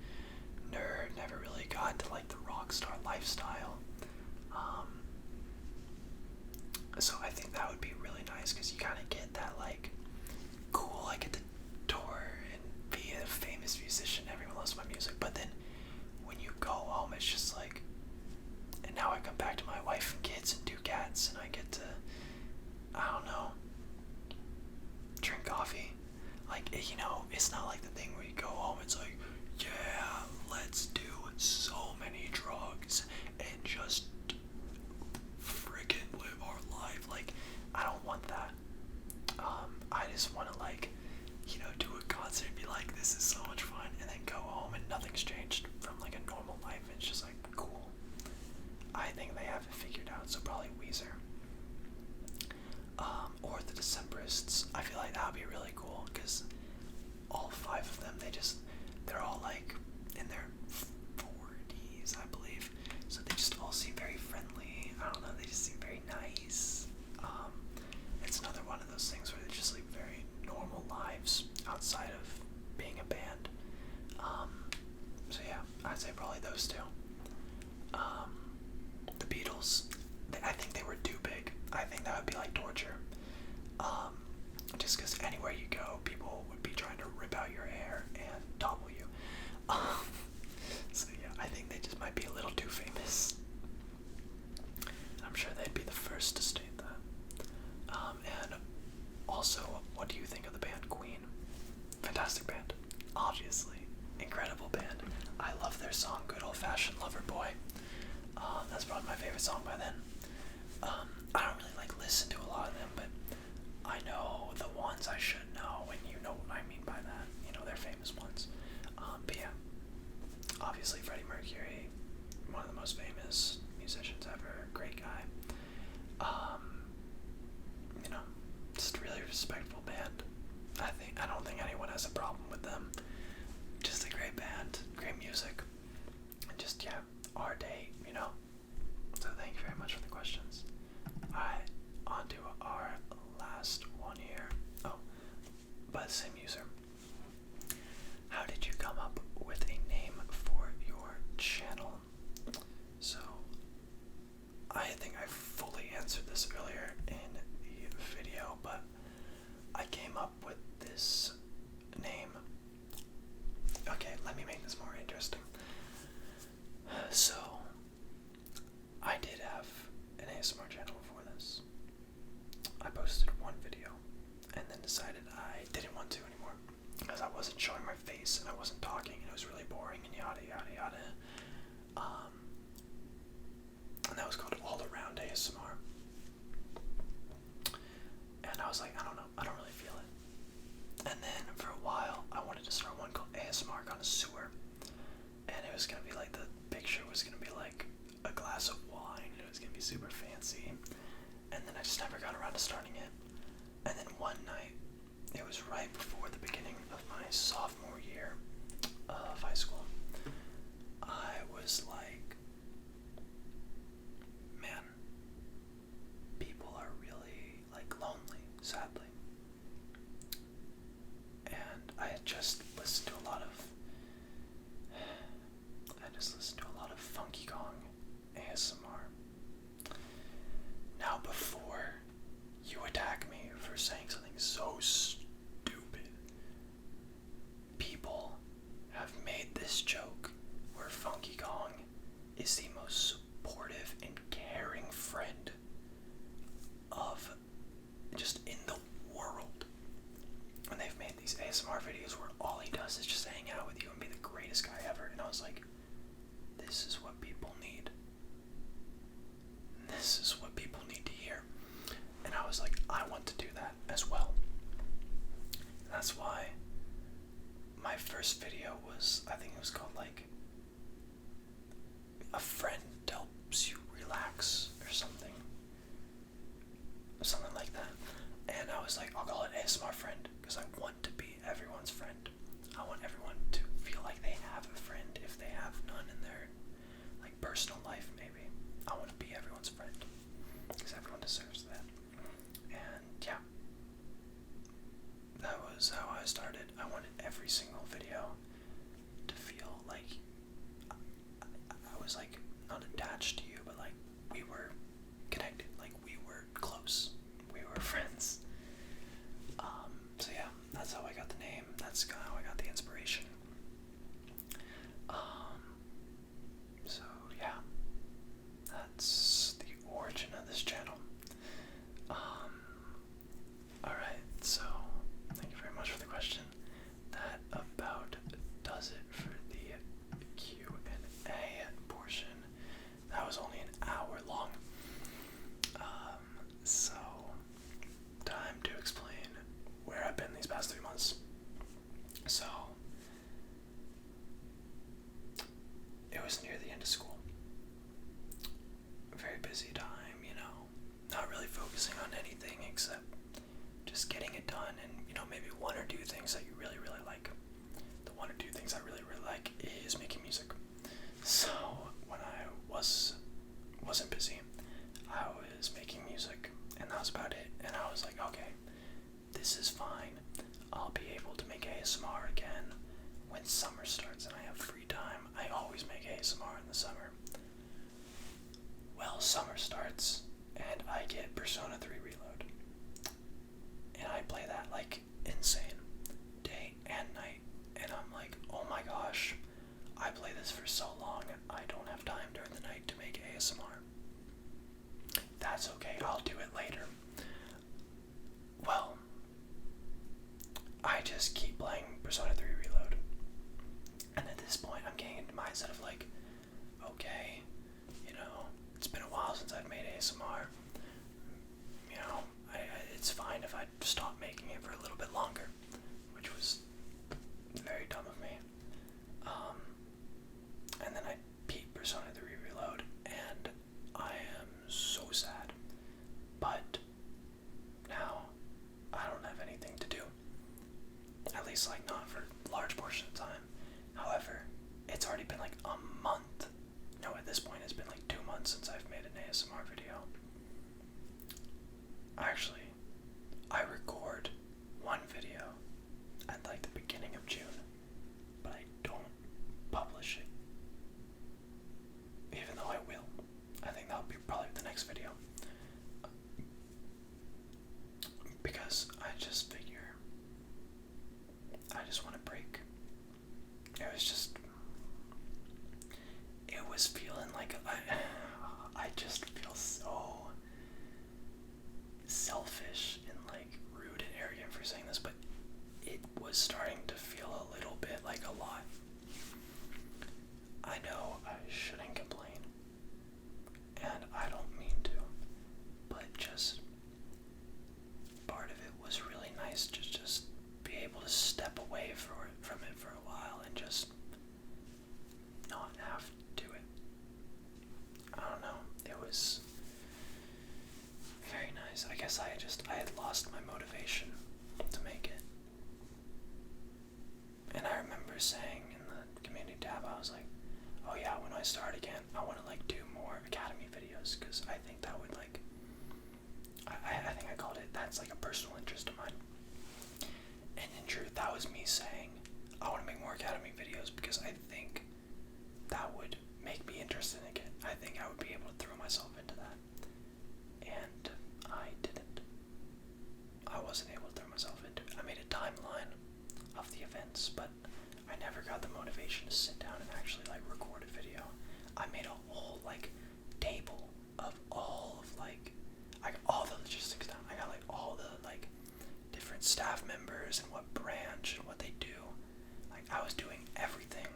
nerd, never really got into like the rock star lifestyle. So I think that would be really nice because you kind of get that like cool, I get to tour and be a famous musician, everyone loves my music, but then when you go home it's just like, and now I come back to my wife and kids and 2 cats and I get to, I don't know, drink coffee. Like, you know, it's not like the thing where you go home, it's like, yeah, let's do so many drugs and just freaking live our life. Like, I don't want that. I just want to like, you know, do a concert and be like, this is so much fun, and then go home and nothing's changed from like a normal life. It's just like cool. I think they have it figured out, so probably Weezer. Or the Decemberists. I feel like that would be really cool because all 5 of them, they're all like in their 40s, I believe. So they just all seem very friendly. I don't know, they just seem very nice. It's another one of those things where they just live very normal lives outside of being a band. So yeah, I'd say probably those 2. The Beatles, I think they were too big. I think that would be like torture. Just because anywhere you go, people would be trying to rip out your hair and topple you. So yeah, I think they just might be a little too famous. I'm sure they'd be the first to state that. And also, what do you think of the band Queen? Fantastic band, obviously. Incredible band. I love their song Good Old Fashioned Lover Boy. That's probably my favorite song by them. I don't really like listen to a lot of them, but I know the ones I should know, and you know what I mean by that. You know, they're famous ones. But yeah, obviously Freddie Mercury, one of the most famous musicians ever, great guy. You know, just a really respectful band. I don't think anyone has a problem with them. Just a great band, great music, and just yeah, our day, you know. So thank you very much for the questions. Alright, on to our last one here. Oh, by the same user. How did you come up with a name for your channel? So, I think I fully answered this earlier in the video, but I came up with this name. Okay, let me make this more interesting. So, I did have an ASMR channel before this. I posted one video and then decided I didn't want to anymore. one night, it was right before the beginning of my sophomore year of high school. I was like, man, people are really like lonely, sadly. And I had just listened to a lot of Funky Kong ASMR. Now, before you attack me for saying something so stupid, people have made this joke where Funky Kong is the most supportive and caring friend of just in the world. And they've made these ASMR videos where all he does is just hang out with you and be the greatest guy ever. And I was like, this is what people need. This is what people need to hear. And I was like, I want to do that as well. And that's why my first video was, I think it was called like, a friend helps you relax or something. Something like that. And I was like, I'll call it ASMR friend because I want to be everyone's friend. I want everyone to feel like they have a friend if they have none in their like personal life. Maybe I want to be everyone's friend because everyone deserves that. And yeah, that was how I started. I wanted every single video to feel like I was like not attached to you, but like we were connected, like we were close, we were friends. So yeah, that's how I got the name. That's kind of how I got the inspiration. So yeah, that's the origin of this channel. Alright, so thank you very much for the question. That about does it for the Q&A portion. That was only an hour long. So time to explain where I've been these past 3 months. So it was near the end of school. A very busy time, you know, not really focusing on anything except just getting it done and, you know, maybe one or two things that you really, really like. The one or two things I really, really like is making music. So when I wasn't busy, I was making music and that was about it. And I was like, okay, this is fine. I'll be able to make ASMR again when summer starts and I have free time. I always make ASMR in the summer. Well, summer starts and I get Persona 3 Reload. And I play that like insane, day and night. And I'm like, oh my gosh, I play this for so long, I don't have time during the night to make ASMR. That's okay, I'll do it later. Well, I just keep playing Persona 3 Reload. And at this point, I'm getting into the mindset of like, okay, you know, it's been a while since I've made ASMR. You know, it's fine if I stop making it for a little bit longer, which was very dumb of me. And then I beat Persona 3 Reload, and I am so sad. But now I don't have anything to do. At least like not for a large portion of time. However, it's already been like a month. No, at this point it's been like 2 months since I've made an ASMR video. Actually, I record one video at like the beginning of June, but I don't publish it. Even though I will. I think that'll be probably the next video. Because I just figure I just want to break. It was feeling like I just feel so selfish and like rude and arrogant for saying this, but it was starting to feel a little bit like a lot. I know I shouldn't complain, and I don't mean to, but just part of it was really nice to just be able to step away from it for a while and just not have to do it. I don't know, it was very nice. I guess I had lost my motivation remember saying in the community tab, I was like, oh yeah, when I start again, I want to like do more academy videos, because I think that would like, I think I called it, that's like a personal interest of mine. And in truth, that was me saying, I want to make more academy videos because I think that would make me interested again. I think I would be able to throw myself into that. And I didn't. I wasn't able to throw myself into it. I made a timeline of the events, but I never got the motivation to sit down and actually like record a video. I made a whole like table of all of like, I got all the logistics down. I got like all the like different staff members and what branch and what they do. Like I was doing everything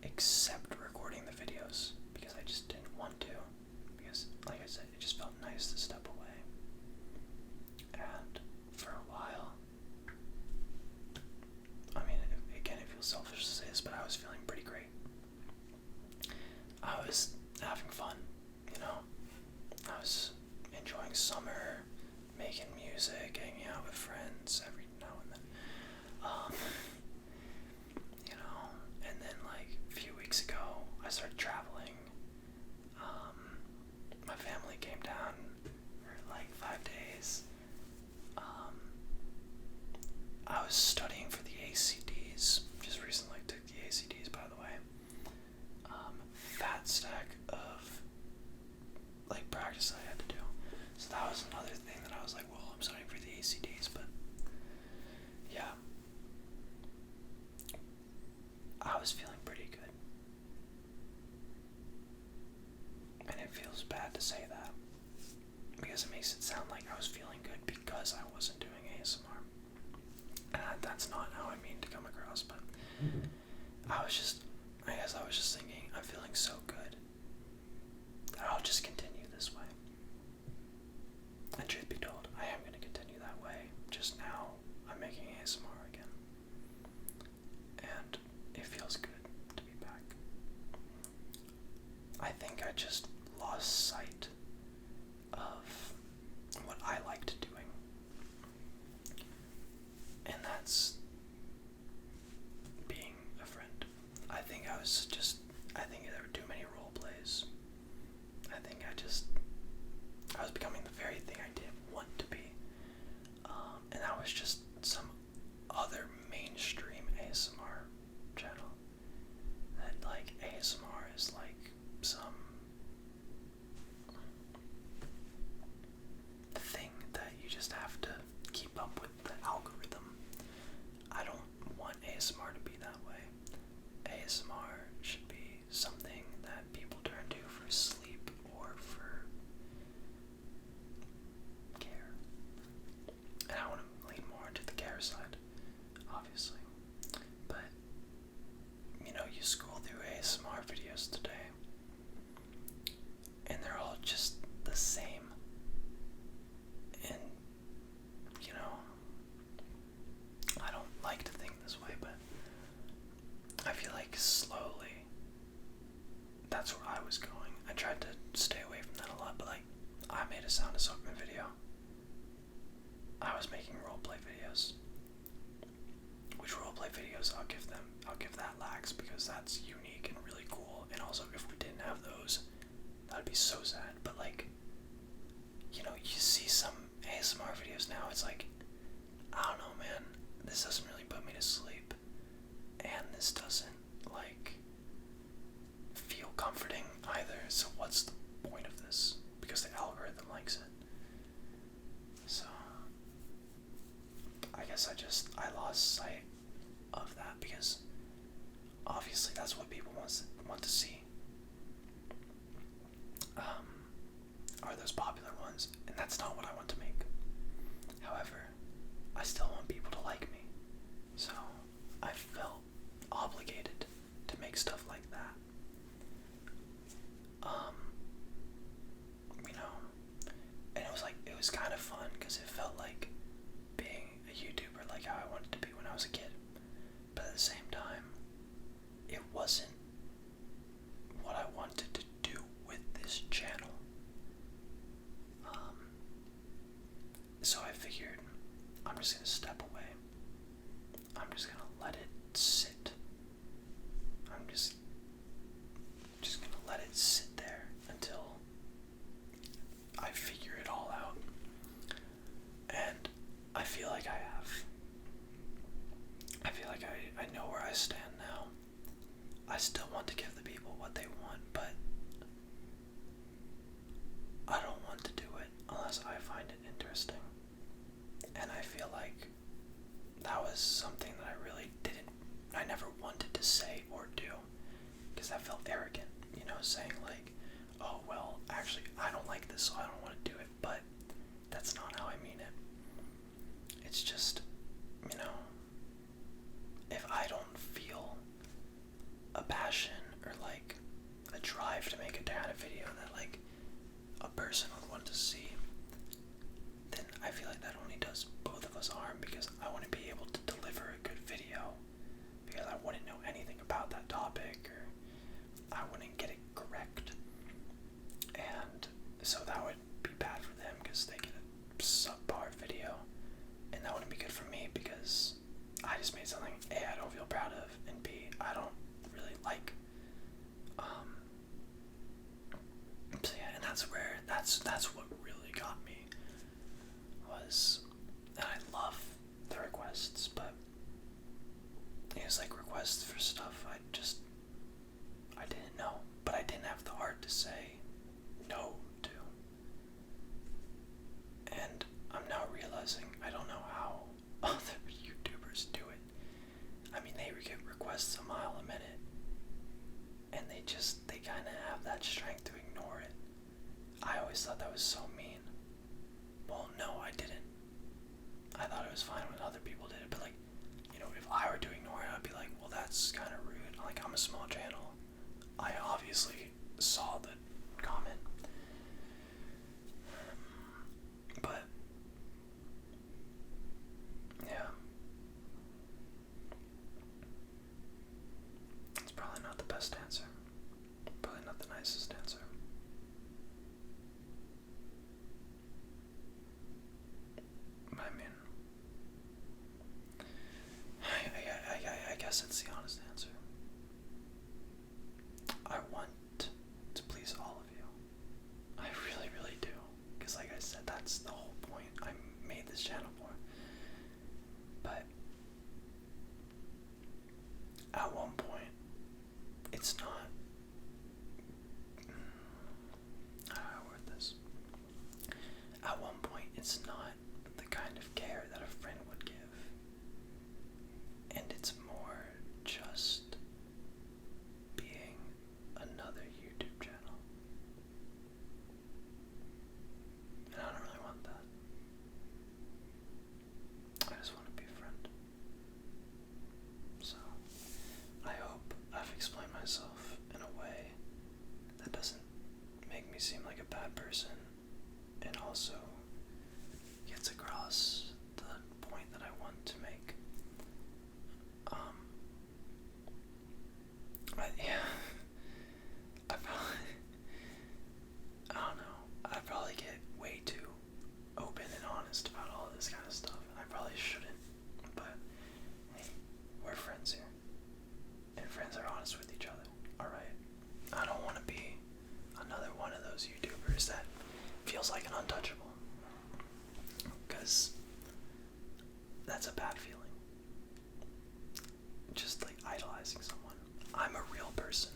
except recording the videos because I just didn't want to, because like I said, it just felt nice to step away. And for a while, I mean, again, it feels selfish to say this, but I was feeling pretty great. I was having fun, you know. I was enjoying summer, making music, hanging out with friends every now and then. You know, and then like a few weeks ago, I started traveling. My family came down for like 5 days. I was studying for the ACDs. Just recently took the ACDs, by the way. Fat stack of like practice I had to do. So that was another thing that I was like, well, I'm studying for the ACDs, but yeah. I was feeling pretty good. And it feels bad to say that, because it makes it sound like I was feeling good because I wasn't doing ASMR. And that's not how I mean to come across, but I guess I was just thinking, I'm feeling so good that I'll just continue this way. And truth be told, I am going to continue that way. Just now, I'm making ASMR again. And it feels good to be back. I think I just lost sight of what I liked doing. And that's being a friend. I think there were too many role plays. I was becoming the very thing I didn't want to be. And that was just some other mainstream ASMR channel. That like ASMR is like some thing that you just have to keep up with the algorithm. I don't want ASMR to be that way. ASMR should be something that people turn to for sleep or for care. And I want to lean more into the care side, obviously. But, you know, you scroll through ASMR videos today, and they're all just the same. And, you know, I don't like to think this way, but I feel like slowly that's where I was going. I tried to stay away from that a lot, but like, I made a sound assortment video. I was making roleplay videos. Which roleplay videos I'll give that lax, because that's unique and really cool. And also, if we didn't have those, that'd be so sad. But like, you know, you see some ASMR videos now, it's like, I don't know, man, this doesn't really put me to sleep, and this doesn't like feel comforting either, so what's the point of this? Because the algorithm likes it. So I guess I lost sight of that, because obviously that's what people want to see, are those popular ones, and that's not what I want to make. However, I still want people to like me, so I felt obligated to make stuff like that. You know, and it was kind of fun, because it felt like being a YouTuber, like how I wanted to be when I was a kid. But at the same time, it wasn't what I wanted to do with this channel. So I figured, I'm just gonna step away. I'm just gonna let it sit sit there until I figure it all out. And I feel like I have. I feel like I know where I stand now. I still want to give the people what they want, but I don't want to do it unless I find it interesting. And I feel like that was something that I never wanted to say or do, because that felt arrogant, saying like, oh, well, actually, I don't like this, so I don't want to do it, but that's not how I mean it. It's just, if I don't feel a passion or like a drive to make a kind of video that like a person would want to see, then I feel like that only does both of us harm, because I want to be able to deliver a good video, because I wouldn't know anything about that topic, or I wouldn't get it correct, and so that would be bad for them because they get a subpar video, and that wouldn't be good for me because I just made something A, I don't feel proud of, and B, I don't really like. So yeah, and that's what really got me, was that I love the requests, but it was like requests for stuff I didn't know, but I didn't have the heart to say no to. And I'm now realizing I don't know how other YouTubers do it. I mean, they get requests a mile a minute, and they kind of have that strength to ignore it. I always thought that was so mean. Well, no, I didn't. I thought it was fine when other people did it, but like, if I were to ignore it, I'd be like, well, that's kind of rude. Like, I'm a small channel. I obviously saw the comment. But, yeah. It's probably not the best answer. Probably not the nicest answer. I mean, I guess it's the honest answer. I want to please all of you. I really, really do. Because like I said, that's the whole point I made this channel for. But at one point, it's not... How do I word this? At one point, it's not the kind of care that a friend would give. And it's more just being another YouTube channel. And I don't really want that. I just want to be a friend. So, I hope I've explained myself in a way that doesn't make me seem like a bad person, and also gets across the point that I want to make. Yeah, I don't know, I probably get way too open and honest about all this kind of stuff, and I probably shouldn't, but hey, we're friends here, and friends are honest with each other, alright? I don't want to be another one of those YouTubers that feels like an untouchable, because that's a bad feeling. Just like idolizing someone. I'm a real person,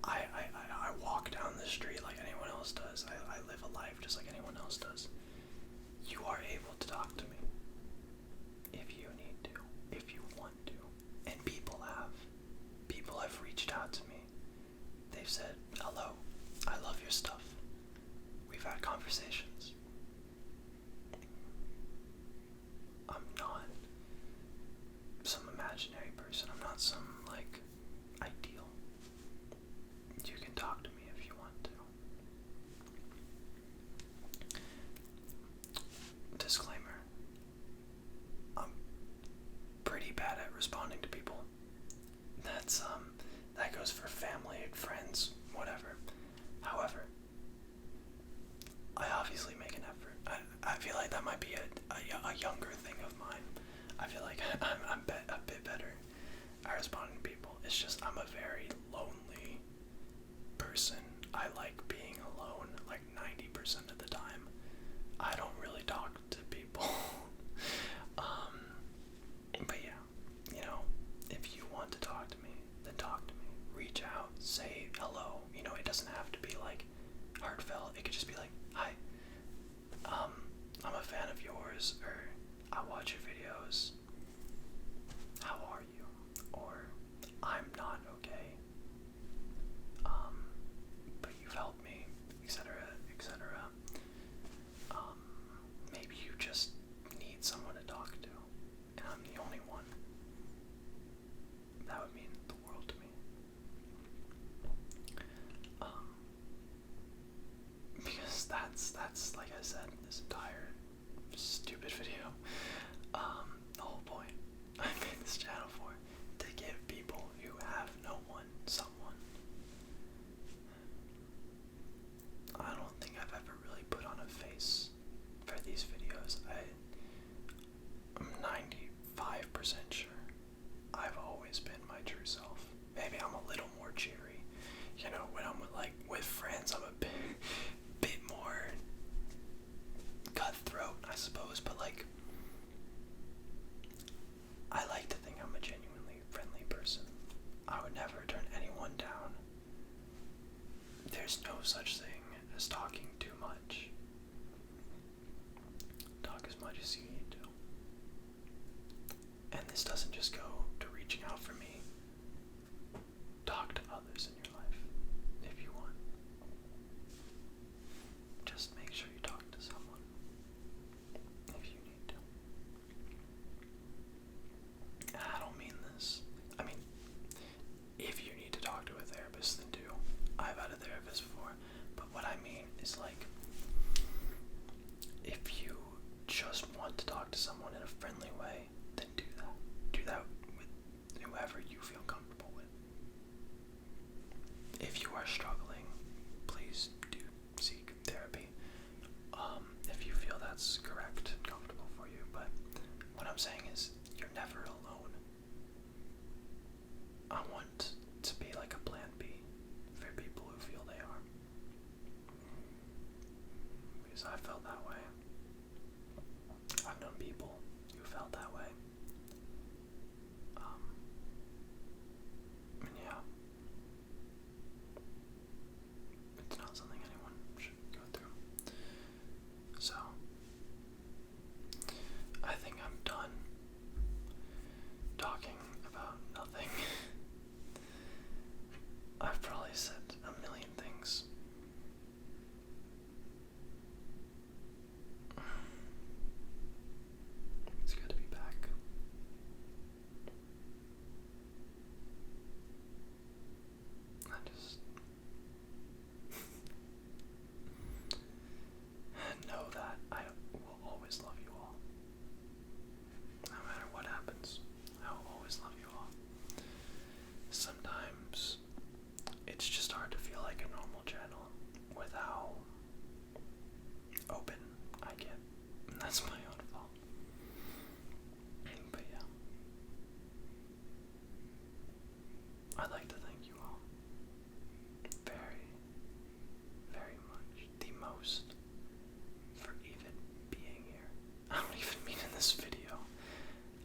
I walk down the street like anyone else does. I live a life just like anyone else does. You are able to talk to me if you need to, if you want to, and people have reached out to me. They've said, hello, I love your stuff. We've had conversations. I'm not some imaginary person. I'm not some, like, ideal. You can talk to me if you want to. Disclaimer. I'm pretty bad at responding to people. That goes for family, friends, whatever. However, I obviously make an effort. I feel like that might be a younger thing of mine. I feel like I'm a bit better at responding to people. It's just I'm a very low doesn't have to be like heartfelt. It could just be like, hi, I'm a fan of yours, or I watch your videos. How are you? Or I'm not okay. But you've helped me, etc., etc. Maybe you just need someone to talk to, and I'm the only one. That would mean the world to me. Because that's like I said in this entire stupid video. The whole point I made this channel for, to give people who have no one someone. I don't think I've ever really put on a face for these videos. I'm 95% sure I've always been my true self. Maybe I'm a little more cheery. You know, when I'm with friends, I'm a bit more cutthroat, I suppose, but like, I like to think I'm a genuinely friendly person. I would never turn anyone down. There's no such thing as talking too much. Talk as much as you need to. And this doesn't just go to reaching out for me. Talk to others in your life, if you want. Just make sure you talk to someone, if you need to. And I don't mean this. I mean, if you need to talk to a therapist, then do. I've had a therapist before. But what I mean is, like, if you just want to talk to someone in a friendly way, then do that. Do that with whoever you feel comfortable with. If you are struggling, please do seek therapy. If you feel that's correct and comfortable for you. But what I'm saying is, you're never alone. I want to be like a plan B for people who feel they are. Because I felt that way. I've known people who felt that way. And yeah. It's not something anyone should go through. So, I think I'm done talking about nothing. I've probably said a million things. It's good to be back. I just know that I will always love you all. No matter what happens, I will always love you all. Sometimes it's just hard to feel like a normal channel with how open I get. And that's my own fault. But yeah. I'd like to thank you all very, very much. The most for even being here. I don't even mean in this video.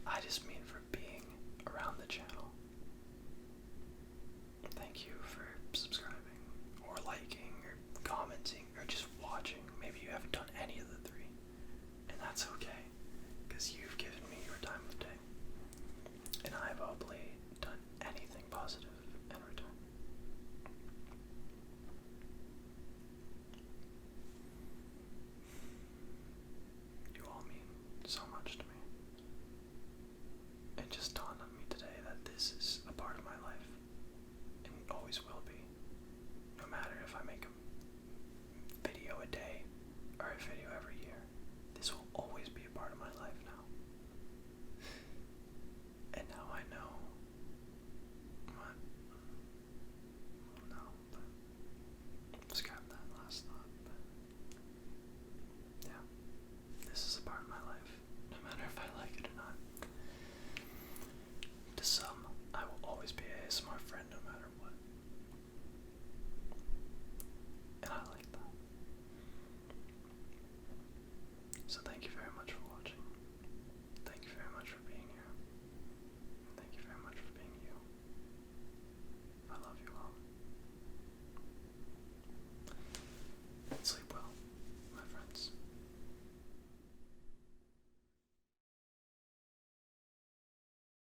I just mean for being around the channel. Thank you for subscribing, or liking, or commenting, or just watching. Maybe you haven't done any of the three, and that's okay, because you've given me your time of day, and I've hopefully done anything positive in return. You all mean so much to me. It just dawned on me today that this is a part of my life, and always will be. No matter if I make a video a day or a video every year, this will always be a part of my life now. And now I know